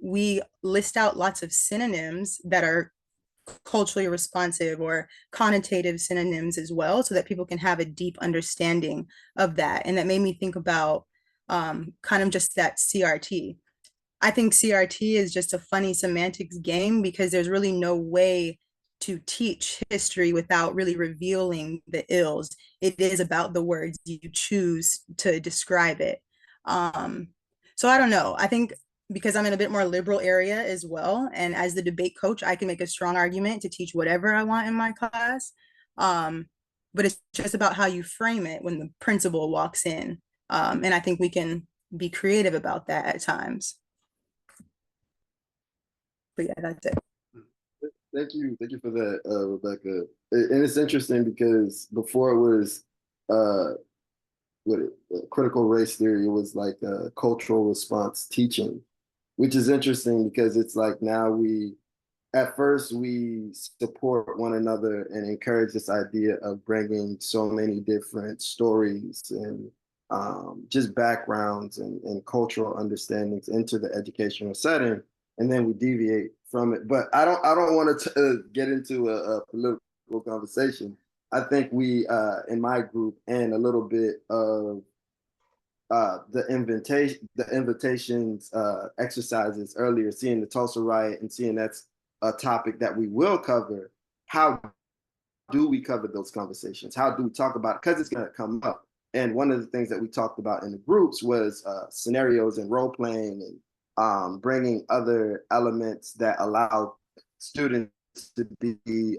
Speaker 11: we list out lots of synonyms that are culturally responsive or connotative synonyms as well, so that people can have a deep understanding of that. And that made me think about kind of just that CRT. I think CRT is just a funny semantics game because there's really no way to teach history without really revealing the ills. It is about the words you choose to describe it. So I don't know. I think because I'm in a bit more liberal area as well, and as the debate coach, I can make a strong argument to teach whatever I want in my class. But it's just about how you frame it when the principal walks in. And I think we can be creative about that at times. But yeah, that's it.
Speaker 12: Thank you for that, Rebecca. And it's interesting because before it was critical race theory, it was like cultural response teaching, which is interesting because it's like now at first we support one another and encourage this idea of bringing so many different stories and just backgrounds and cultural understandings into the educational setting, and then we deviate from it. But I don't want to get into a political conversation. I think we in my group and a little bit of the invitations exercises earlier, seeing the Tulsa riot and seeing that's a topic that we will cover. How do we cover those conversations? How do we talk about it? Because it's going to come up. And one of the things that we talked about in the groups was scenarios and role playing and bringing other elements that allow students to be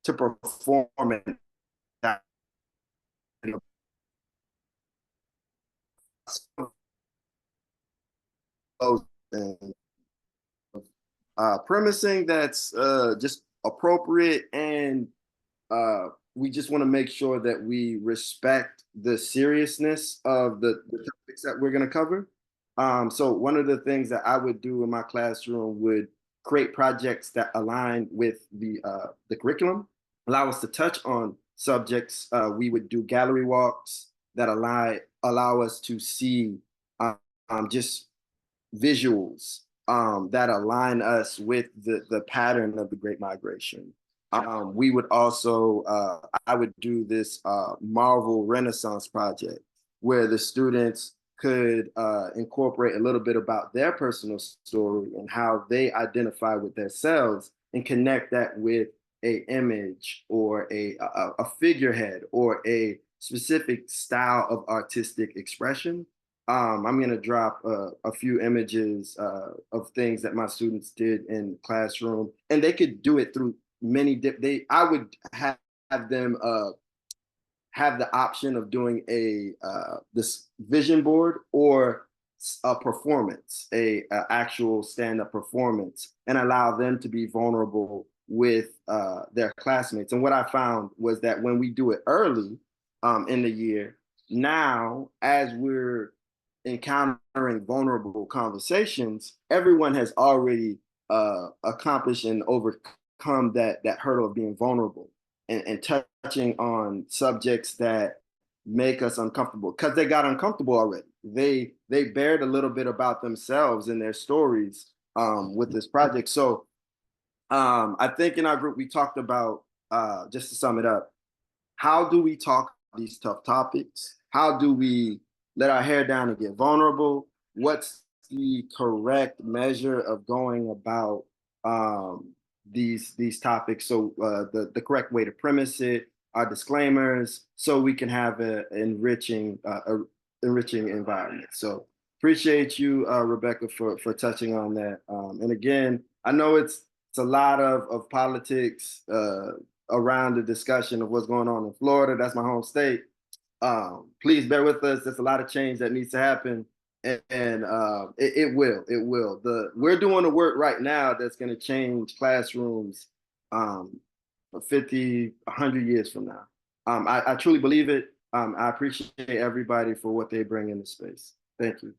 Speaker 12: to perform in that. Premising that's just appropriate, and we just want to make sure that we respect the seriousness of the topics that we're going to cover. So one of the things that I would do in my classroom would create projects that align with the curriculum, allow us to touch on subjects. We would do gallery walks that allow us to see just visuals that align us with the pattern of the Great Migration. We would also, I would do this Marvel Renaissance project where the students could incorporate a little bit about their personal story and how they identify with themselves and connect that with an image or a figurehead or a specific style of artistic expression. I'm going to drop a few images of things that my students did in classroom, and they could do it through many. I would have them have the option of doing this vision board or a performance, a actual stand-up performance, and allow them to be vulnerable with their classmates. And what I found was that when we do it early in the year, now as we're encountering vulnerable conversations, everyone has already accomplished and overcome that hurdle of being vulnerable and touching on subjects that make us uncomfortable, because they got uncomfortable already. They bared a little bit about themselves and their stories with this project. So I think in our group we talked about, just to sum it up, how do we talk about these tough topics? How do we let our hair down and get vulnerable? What's the correct measure of going about these topics? So the correct way to premise it, our disclaimers, so we can have an enriching environment. So appreciate you, Rebecca, for touching on that. And again, I know it's a lot of politics around the discussion of what's going on in Florida. That's my home state. Please bear with us. There's a lot of change that needs to happen, and it will. We're doing the work right now that's going to change classrooms 50, 100 years from now. I truly believe it. I appreciate everybody for what they bring in the space. Thank you.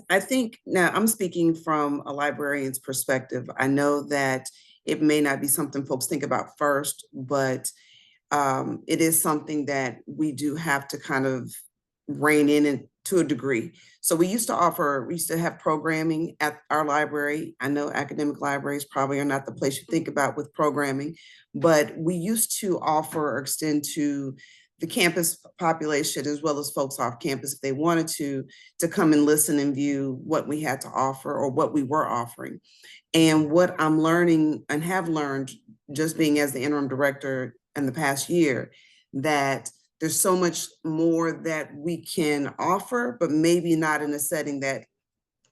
Speaker 3: I think now I'm speaking from a librarian's perspective. I know that it may not be something folks think about first, but it is something that we do have to kind of rein in to a degree. So we used to have programming at our library. I know academic libraries probably are not the place you think about with programming, but we used to offer or extend to the campus population as well as folks off campus if they wanted to come and listen and view what we had to offer or what we were offering. And what I'm learning and have learned just being as the interim director in the past year, that there's so much more that we can offer, but maybe not in a setting that,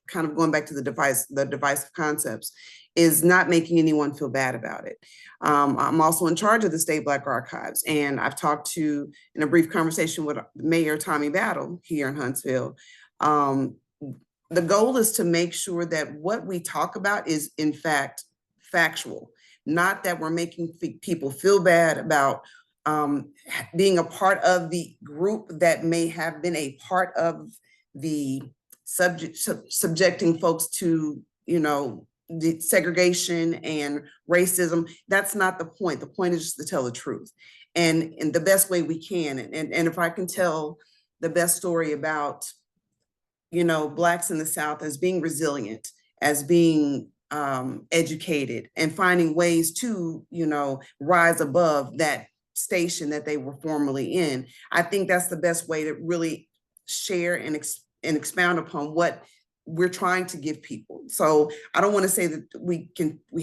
Speaker 3: kind of going back to the divisive concepts, is not making anyone feel bad about it. I'm also in charge of the State Black Archives, and I've talked to, in a brief conversation with Mayor Tommy Battle here in Huntsville, the goal is to make sure that what we talk about is in fact factual, not that we're making people feel bad about being a part of the group that may have been a part of the subjecting folks to, the segregation and racism. That's not the point. The point is just to tell the truth and in the best way we can. And if I can tell the best story about, Blacks in the South as being resilient, as being educated and finding ways to, rise above that station that they were formerly in. I think that's the best way to really share and expound upon what we're trying to give people. So I don't want to say that we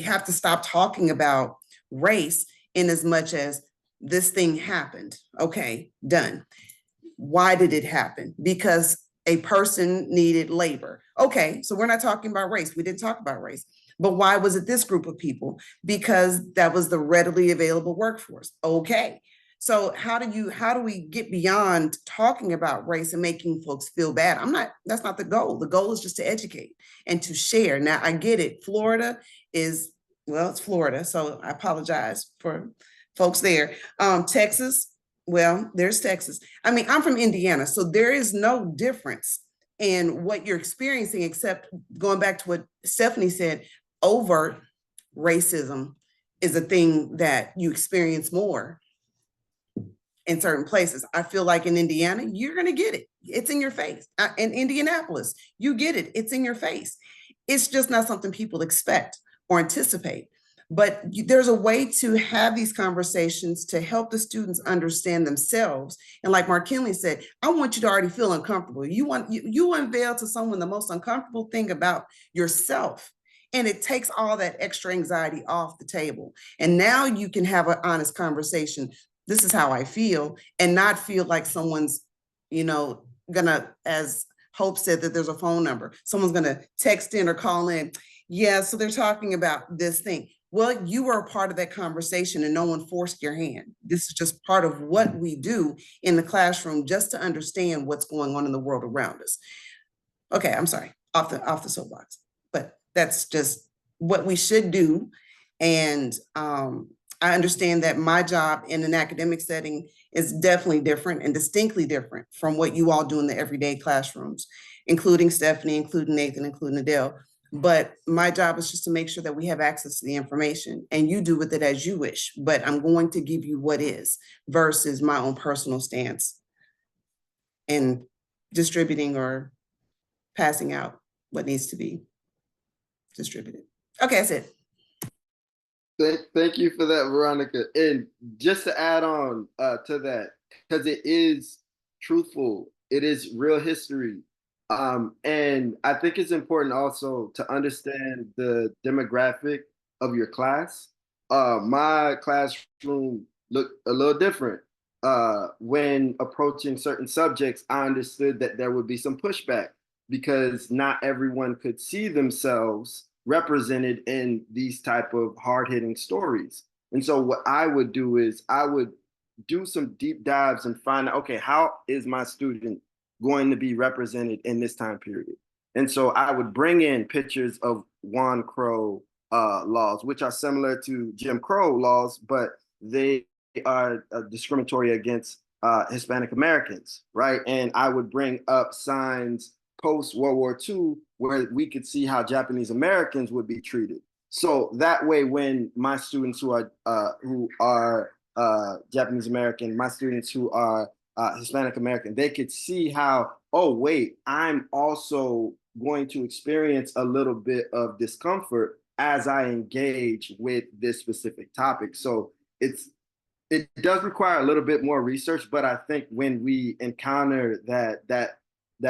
Speaker 3: have to stop talking about race in as much as this thing happened. Okay, done. Why did it happen? Because a person needed labor. Okay, so we're not talking about race. We didn't talk about race. But why was it this group of people? Because that was the readily available workforce. Okay. So how do we get beyond talking about race and making folks feel bad? That's not the goal. The goal is just to educate and to share. Now I get it. Florida is, well, it's Florida. So I apologize for folks there. Texas, well, there's Texas. I mean, I'm from Indiana, so there is no difference in what you're experiencing, except going back to what Stephanie said, overt racism is a thing that you experience more in certain places. I feel like in Indiana, you're going to get it. It's in your face. In Indianapolis, you get it. It's in your face. It's just not something people expect or anticipate. But there's a way to have these conversations to help the students understand themselves. And like Mark Kinley said, I want you to already feel uncomfortable. You unveil to someone the most uncomfortable thing about yourself. And it takes all that extra anxiety off the table. And now you can have an honest conversation. This is how I feel, and not feel like someone's, gonna, as Hope said, that there's a phone number. Someone's gonna text in or call in. Yeah, so they're talking about this thing. Well, you were a part of that conversation and no one forced your hand. This is just part of what we do in the classroom just to understand what's going on in the world around us. Okay, I'm sorry, off the soapbox, but that's just what we should do. And I understand that my job in an academic setting is definitely different and distinctly different from what you all do in the everyday classrooms, including Stephanie, including Nathan, including Adele. But my job is just to make sure that we have access to the information and you do with it as you wish. But I'm going to give you what is versus my own personal stance in distributing or passing out what needs to be distributed. Okay, that's it.
Speaker 12: Thank you for that, Veronica. And just to add on to that, because it is truthful, it is real history. And I think it's important also to understand the demographic of your class. My classroom looked a little different. When approaching certain subjects, I understood that there would be some pushback because not everyone could see themselves represented in these type of hard-hitting stories. And so what I would do is I would do some deep dives and find out, okay, how is my student going to be represented in this time period? And so I would bring in pictures of Juan Crow laws, which are similar to Jim Crow laws, but they are discriminatory against Hispanic Americans, right? And I would bring up signs post World War II where we could see how Japanese Americans would be treated. So that way, when my students who are Japanese American, my students who are Hispanic American, they could see how, oh wait, I'm also going to experience a little bit of discomfort as I engage with this specific topic. So it does require a little bit more research, but I think when we encounter that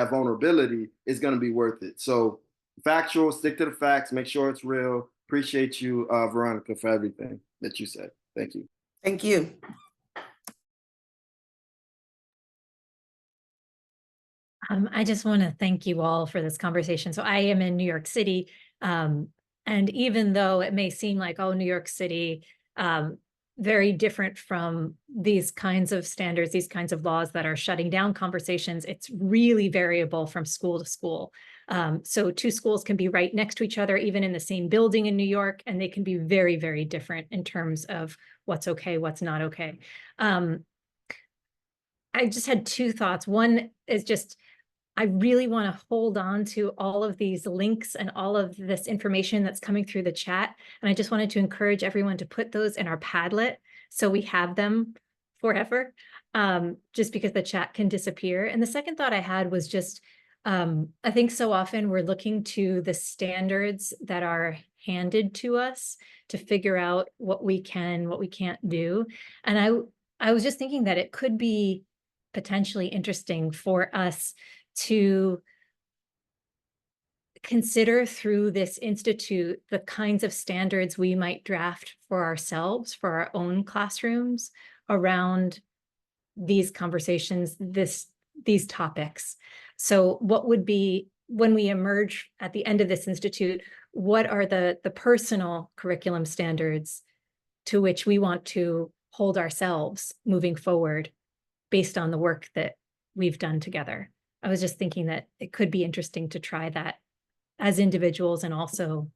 Speaker 12: vulnerability, is going to be worth it. So factual, stick to the facts, make sure it's real. Appreciate you, Veronica, for everything that you said. Thank you.
Speaker 3: Thank you.
Speaker 4: I just want to thank you all for this conversation. So I am in New York City. And even though it may seem like, oh, New York City, very different from these kinds of standards, these kinds of laws that are shutting down conversations, it's really variable from school to school. So two schools can be right next to each other, even in the same building in New York, and they can be very, very different in terms of what's okay, what's not okay. I just had two thoughts. One is just, I really want to hold on to all of these links and all of this information that's coming through the chat. And I just wanted to encourage everyone to put those in our Padlet so we have them forever, just because the chat can disappear. And the second thought I had was just, I think so often we're looking to the standards that are handed to us to figure out what we can, what we can't do. And I was just thinking that it could be potentially interesting for us to consider through this institute the kinds of standards we might draft for ourselves, for our own classrooms around these conversations, these topics. So what would be, when we emerge at the end of this institute, what are the personal curriculum standards to which we want to hold ourselves moving forward based on the work that we've done together? I was just thinking that it could be interesting to try that as individuals and also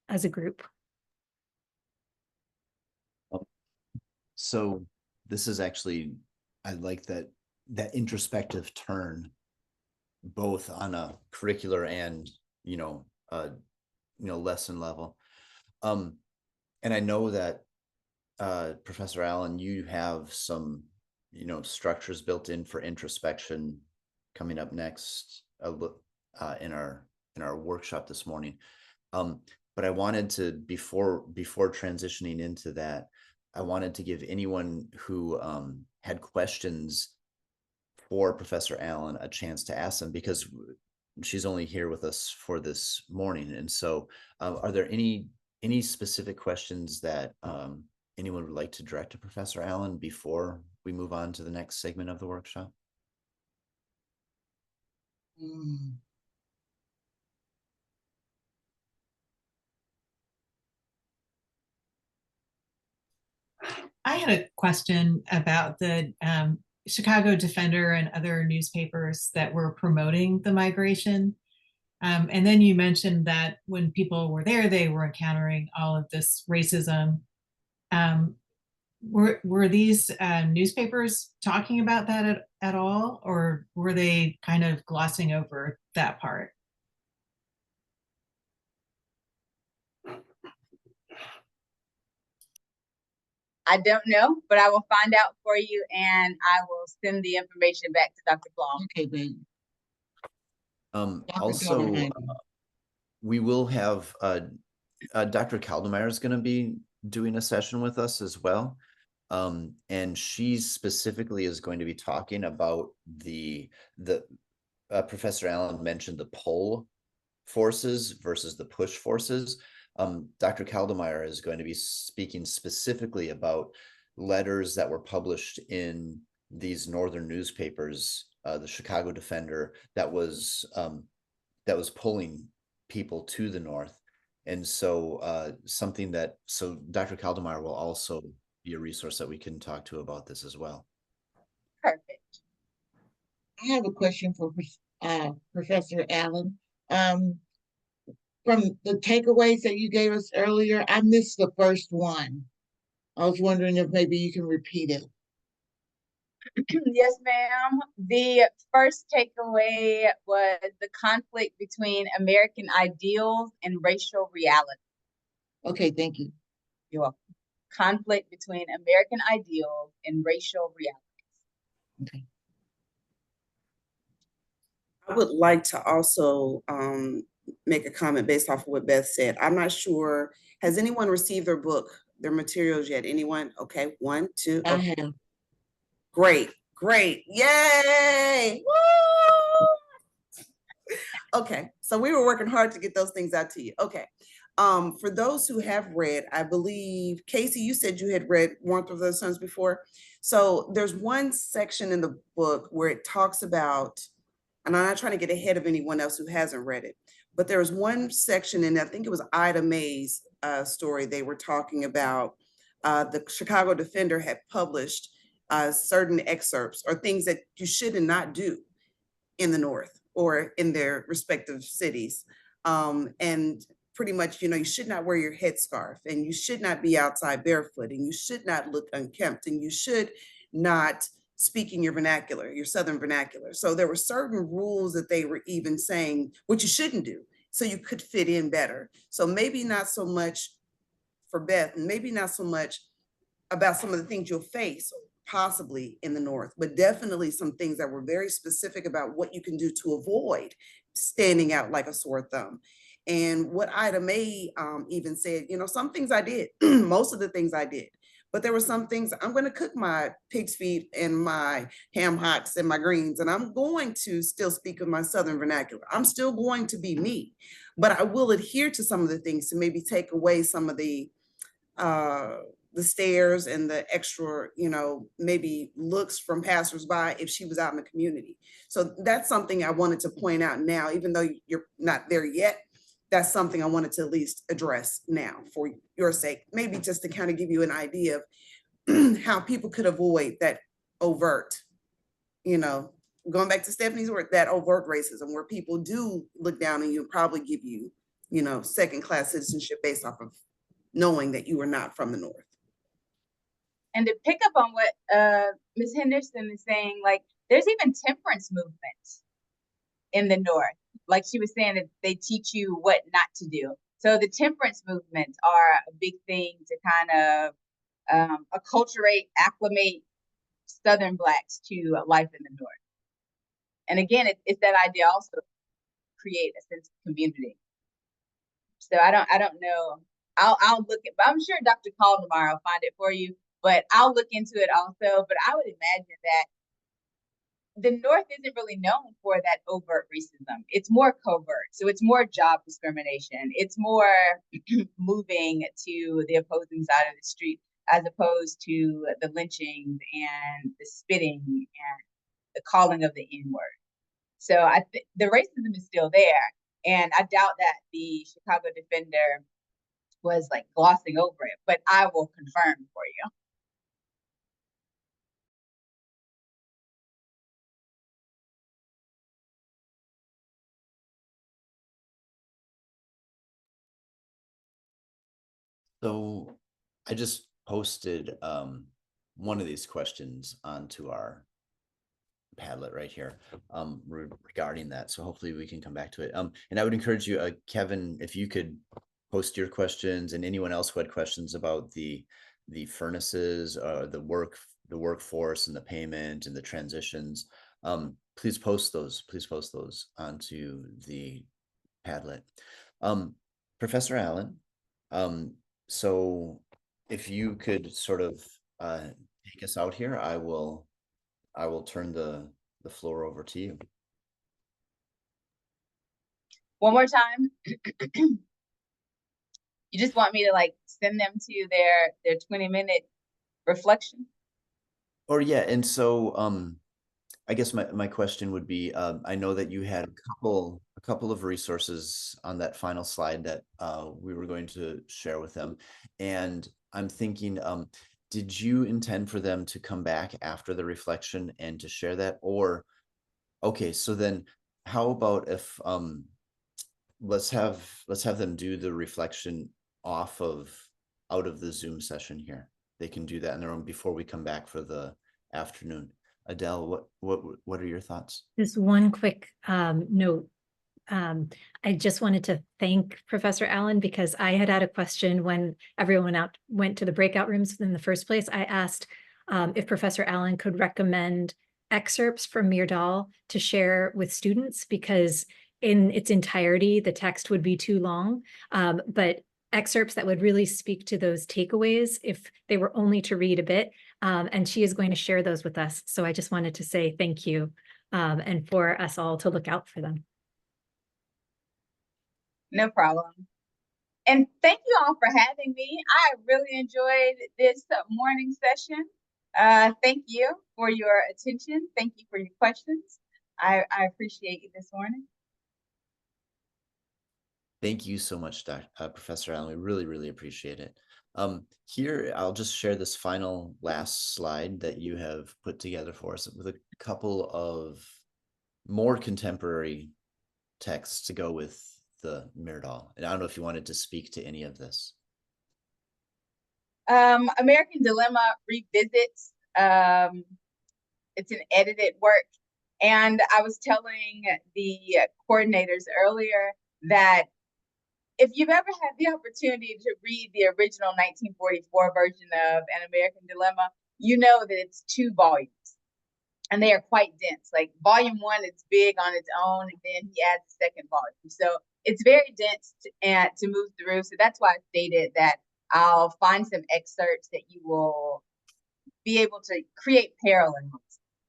Speaker 4: as a group.
Speaker 2: So this is actually, I like that introspective turn, both on a curricular and lesson level. And I know that Professor Allen, you have some structures built in for introspection coming up next in our workshop this morning. But I wanted to, before transitioning into that, I wanted to give anyone who had questions for Professor Allen a chance to ask them, because she's only here with us for this morning. And so are there any specific questions that anyone would like to direct to Professor Allen before we move on to the next segment of the workshop?
Speaker 8: I had a question about the Chicago Defender and other newspapers that were promoting the migration. And then you mentioned that when people were there, they were encountering all of this racism. Were these newspapers talking about that at all, or were they kind of glossing over that part?
Speaker 1: I don't know, but I will find out for you, and I will send the information back to Dr. Blum.
Speaker 13: Okay, babe.
Speaker 2: Also,
Speaker 13: Dollarheimer.
Speaker 2: we will have Dr. Kaldemeyer is going to be doing a session with us as well. And she specifically is going to be talking about the Professor Allen mentioned the pull forces versus the push forces. Dr. Kaldemeyer is going to be speaking specifically about letters that were published in these northern newspapers, the Chicago Defender, that was pulling people to the north. And so so Dr. Kaldemeyer will also be a resource that we can talk to about this as well.
Speaker 1: Perfect.
Speaker 13: I have a question for Professor Allen. From the takeaways that you gave us earlier, I missed the first one. I was wondering if maybe you can repeat it.
Speaker 1: Yes, ma'am. The first takeaway was the conflict between American ideals and racial reality.
Speaker 13: Okay, thank you.
Speaker 1: You're welcome. Conflict between American ideals and racial realities.
Speaker 13: Okay.
Speaker 3: I would like to also make a comment based off of what Beth said. I'm not sure, has anyone received their book, their materials yet? Anyone? Okay, 1, 2.
Speaker 13: I
Speaker 3: Okay.
Speaker 13: have.
Speaker 3: Great, great, yay! Woo! Okay, so we were working hard to get those things out to you. Okay, for those who have read, I believe, Casey, you said you had read Warmth of the Suns before. So there's one section in the book where it talks about, and I'm not trying to get ahead of anyone else who hasn't read it, but there was one section in, I think it was Ida May's story, they were talking about the Chicago Defender had published certain excerpts or things that you should not do in the North or in their respective cities. And pretty much, you should not wear your headscarf, and you should not be outside barefoot, and you should not look unkempt, and you should not speak in your vernacular, your Southern vernacular. So there were certain rules that they were even saying what you shouldn't do, so you could fit in better. So maybe not so much for Beth, and maybe not so much about some of the things you'll face possibly in the North, but definitely some things that were very specific about what you can do to avoid standing out like a sore thumb. And what Ida May even said, some things I did, most of the things I did, but there were some things, I'm going to cook my pig's feet and my ham hocks and my greens, and I'm going to still speak in my Southern vernacular. I'm still going to be me, but I will adhere to some of the things to maybe take away some of the stares and the extra, maybe looks from passersby if she was out in the community. So that's something I wanted to point out now, even though you're not there yet. That's something I wanted to at least address now for your sake, maybe just to kind of give you an idea of how people could avoid that overt, going back to Stephanie's word, that overt racism where people do look down on you and probably give you, second-class citizenship based off of knowing that you are not from the North.
Speaker 1: And to pick up on what Ms. Henderson is saying, like, there's even temperance movements in the North. Like she was saying, that they teach you what not to do. So the temperance movements are a big thing to kind of acculturate, acclimate Southern Blacks to life in the North. And again, it's that idea also to create a sense of community. So I don't know. I'll look at, but I'm sure Dr. Caldemeyer will find it for you. But I'll look into it also. But I would imagine that the North isn't really known for that overt racism. It's more covert. So it's more job discrimination. It's more moving to the opposing side of the street as opposed to the lynchings and the spitting and the calling of the N-word. So the racism is still there. And I doubt that the Chicago Defender was like glossing over it, but I will confirm for you.
Speaker 2: So I just posted one of these questions onto our Padlet right here regarding that. So hopefully we can come back to it. And I would encourage you, Kevin, if you could post your questions, and anyone else who had questions about the furnaces, the workforce and the payment and the transitions, please post those. Please post those onto the Padlet. Professor Allen, so if you could sort of take us out here, I will turn the floor over to you.
Speaker 1: One more time. You just want me to like send them to their 20-minute reflection?
Speaker 2: Or yeah, and so I guess my question would be, I know that you had a couple of resources on that final slide that we were going to share with them. And I'm thinking, did you intend for them to come back after the reflection and to share that? Or, okay, so then how about if let's have them do the reflection out of the Zoom session here. They can do that on their own before we come back for the afternoon. Adele, what are your thoughts?
Speaker 4: Just one quick note. I just wanted to thank Professor Allen because I had a question when everyone went to the breakout rooms in the first place. I asked if Professor Allen could recommend excerpts from Myrdal to share with students because in its entirety, the text would be too long, but excerpts that would really speak to those takeaways if they were only to read a bit. And she is going to share those with us. So I just wanted to say thank you and for us all to look out for them.
Speaker 1: No problem. And thank you all for having me. I really enjoyed this morning session. Thank you for your attention. Thank you for your questions. I appreciate you this morning.
Speaker 2: Thank you so much, Professor Allen. We really, really appreciate it. Here, I'll just share this last slide that you have put together for us with a couple of more contemporary texts to go with the Myrdal. And I don't know if you wanted to speak to any of this.
Speaker 1: American Dilemma revisits. It's an edited work. And I was telling the coordinators earlier that if you've ever had the opportunity to read the original 1944 version of An American Dilemma, you know that it's 2 volumes and they are quite dense. Like volume 1 is big on its own, and then he adds a second volume. So it's very dense to move through. So that's why I stated that I'll find some excerpts that you will be able to create parallels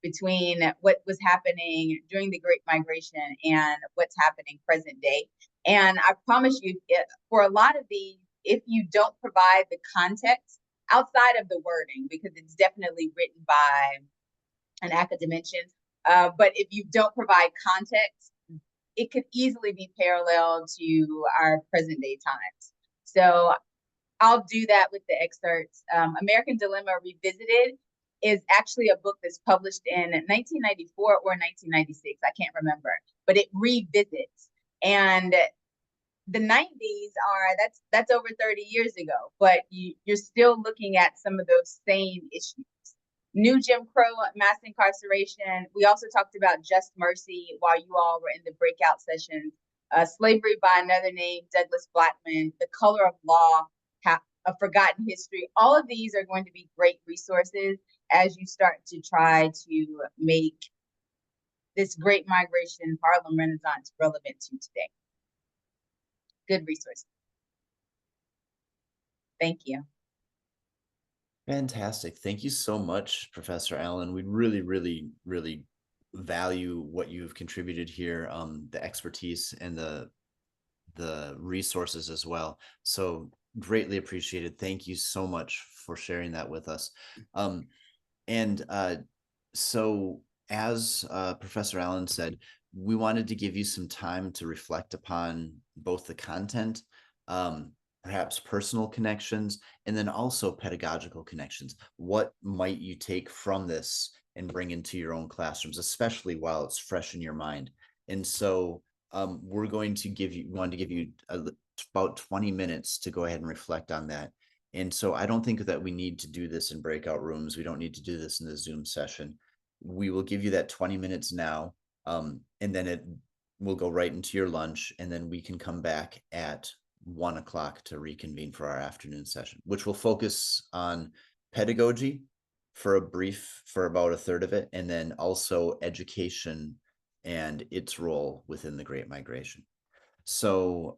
Speaker 1: between what was happening during the Great Migration and what's happening present day. And I promise you, for a lot of these, if you don't provide the context outside of the wording, because it's definitely written by an academician, but if you don't provide context, it could easily be parallel to our present day times. So I'll do that with the excerpts. American Dilemma Revisited is actually a book that's published in 1994 or 1996. I can't remember, but it revisits. And the 90s that's over 30 years ago, but you're still looking at some of those same issues. New Jim Crow, mass incarceration. We also talked about just mercy while you all were in the breakout sessions. Slavery by Another Name, Douglas Blackman, The Color of Law, A Forgotten History. All of these are going to be great resources as you start to try to make this Great Migration Harlem Renaissance relevant to today. Good resources. Thank you.
Speaker 2: Fantastic. Thank you so much, Professor Allen. We really, really, really value what you've contributed here, the expertise and the resources as well. So greatly appreciated. Thank you so much for sharing that with us. So as Professor Allen said, we wanted to give you some time to reflect upon both the content, perhaps personal connections, and then also pedagogical connections. What might you take from this and bring into your own classrooms, especially while it's fresh in your mind? And so we're going to give you about 20 minutes to go ahead and reflect on that. And so I don't think that we need to do this in breakout rooms. We don't need to do this in the Zoom session. We will give you that 20 minutes now, and then it will go right into your lunch, and then we can come back at 1 o'clock to reconvene for our afternoon session, which will focus on pedagogy for about a third of it, and then also education and its role within the Great Migration. So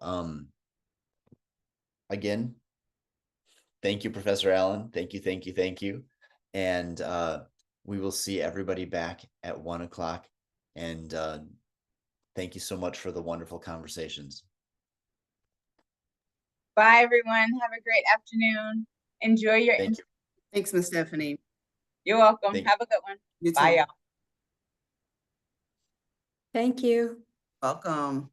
Speaker 2: again, thank you, Professor Allen. Thank you, thank you, thank you. And we will see everybody back at 1 o'clock. And thank you so much for the wonderful conversations.
Speaker 1: Bye, everyone. Have a great afternoon. Enjoy your.
Speaker 2: Thank you.
Speaker 3: Thanks, Ms. Stephanie.
Speaker 1: You're welcome.
Speaker 2: Thank you.
Speaker 1: Have a good one.
Speaker 3: You
Speaker 1: Bye,
Speaker 3: too.
Speaker 1: y'all.
Speaker 4: Thank you.
Speaker 3: Welcome.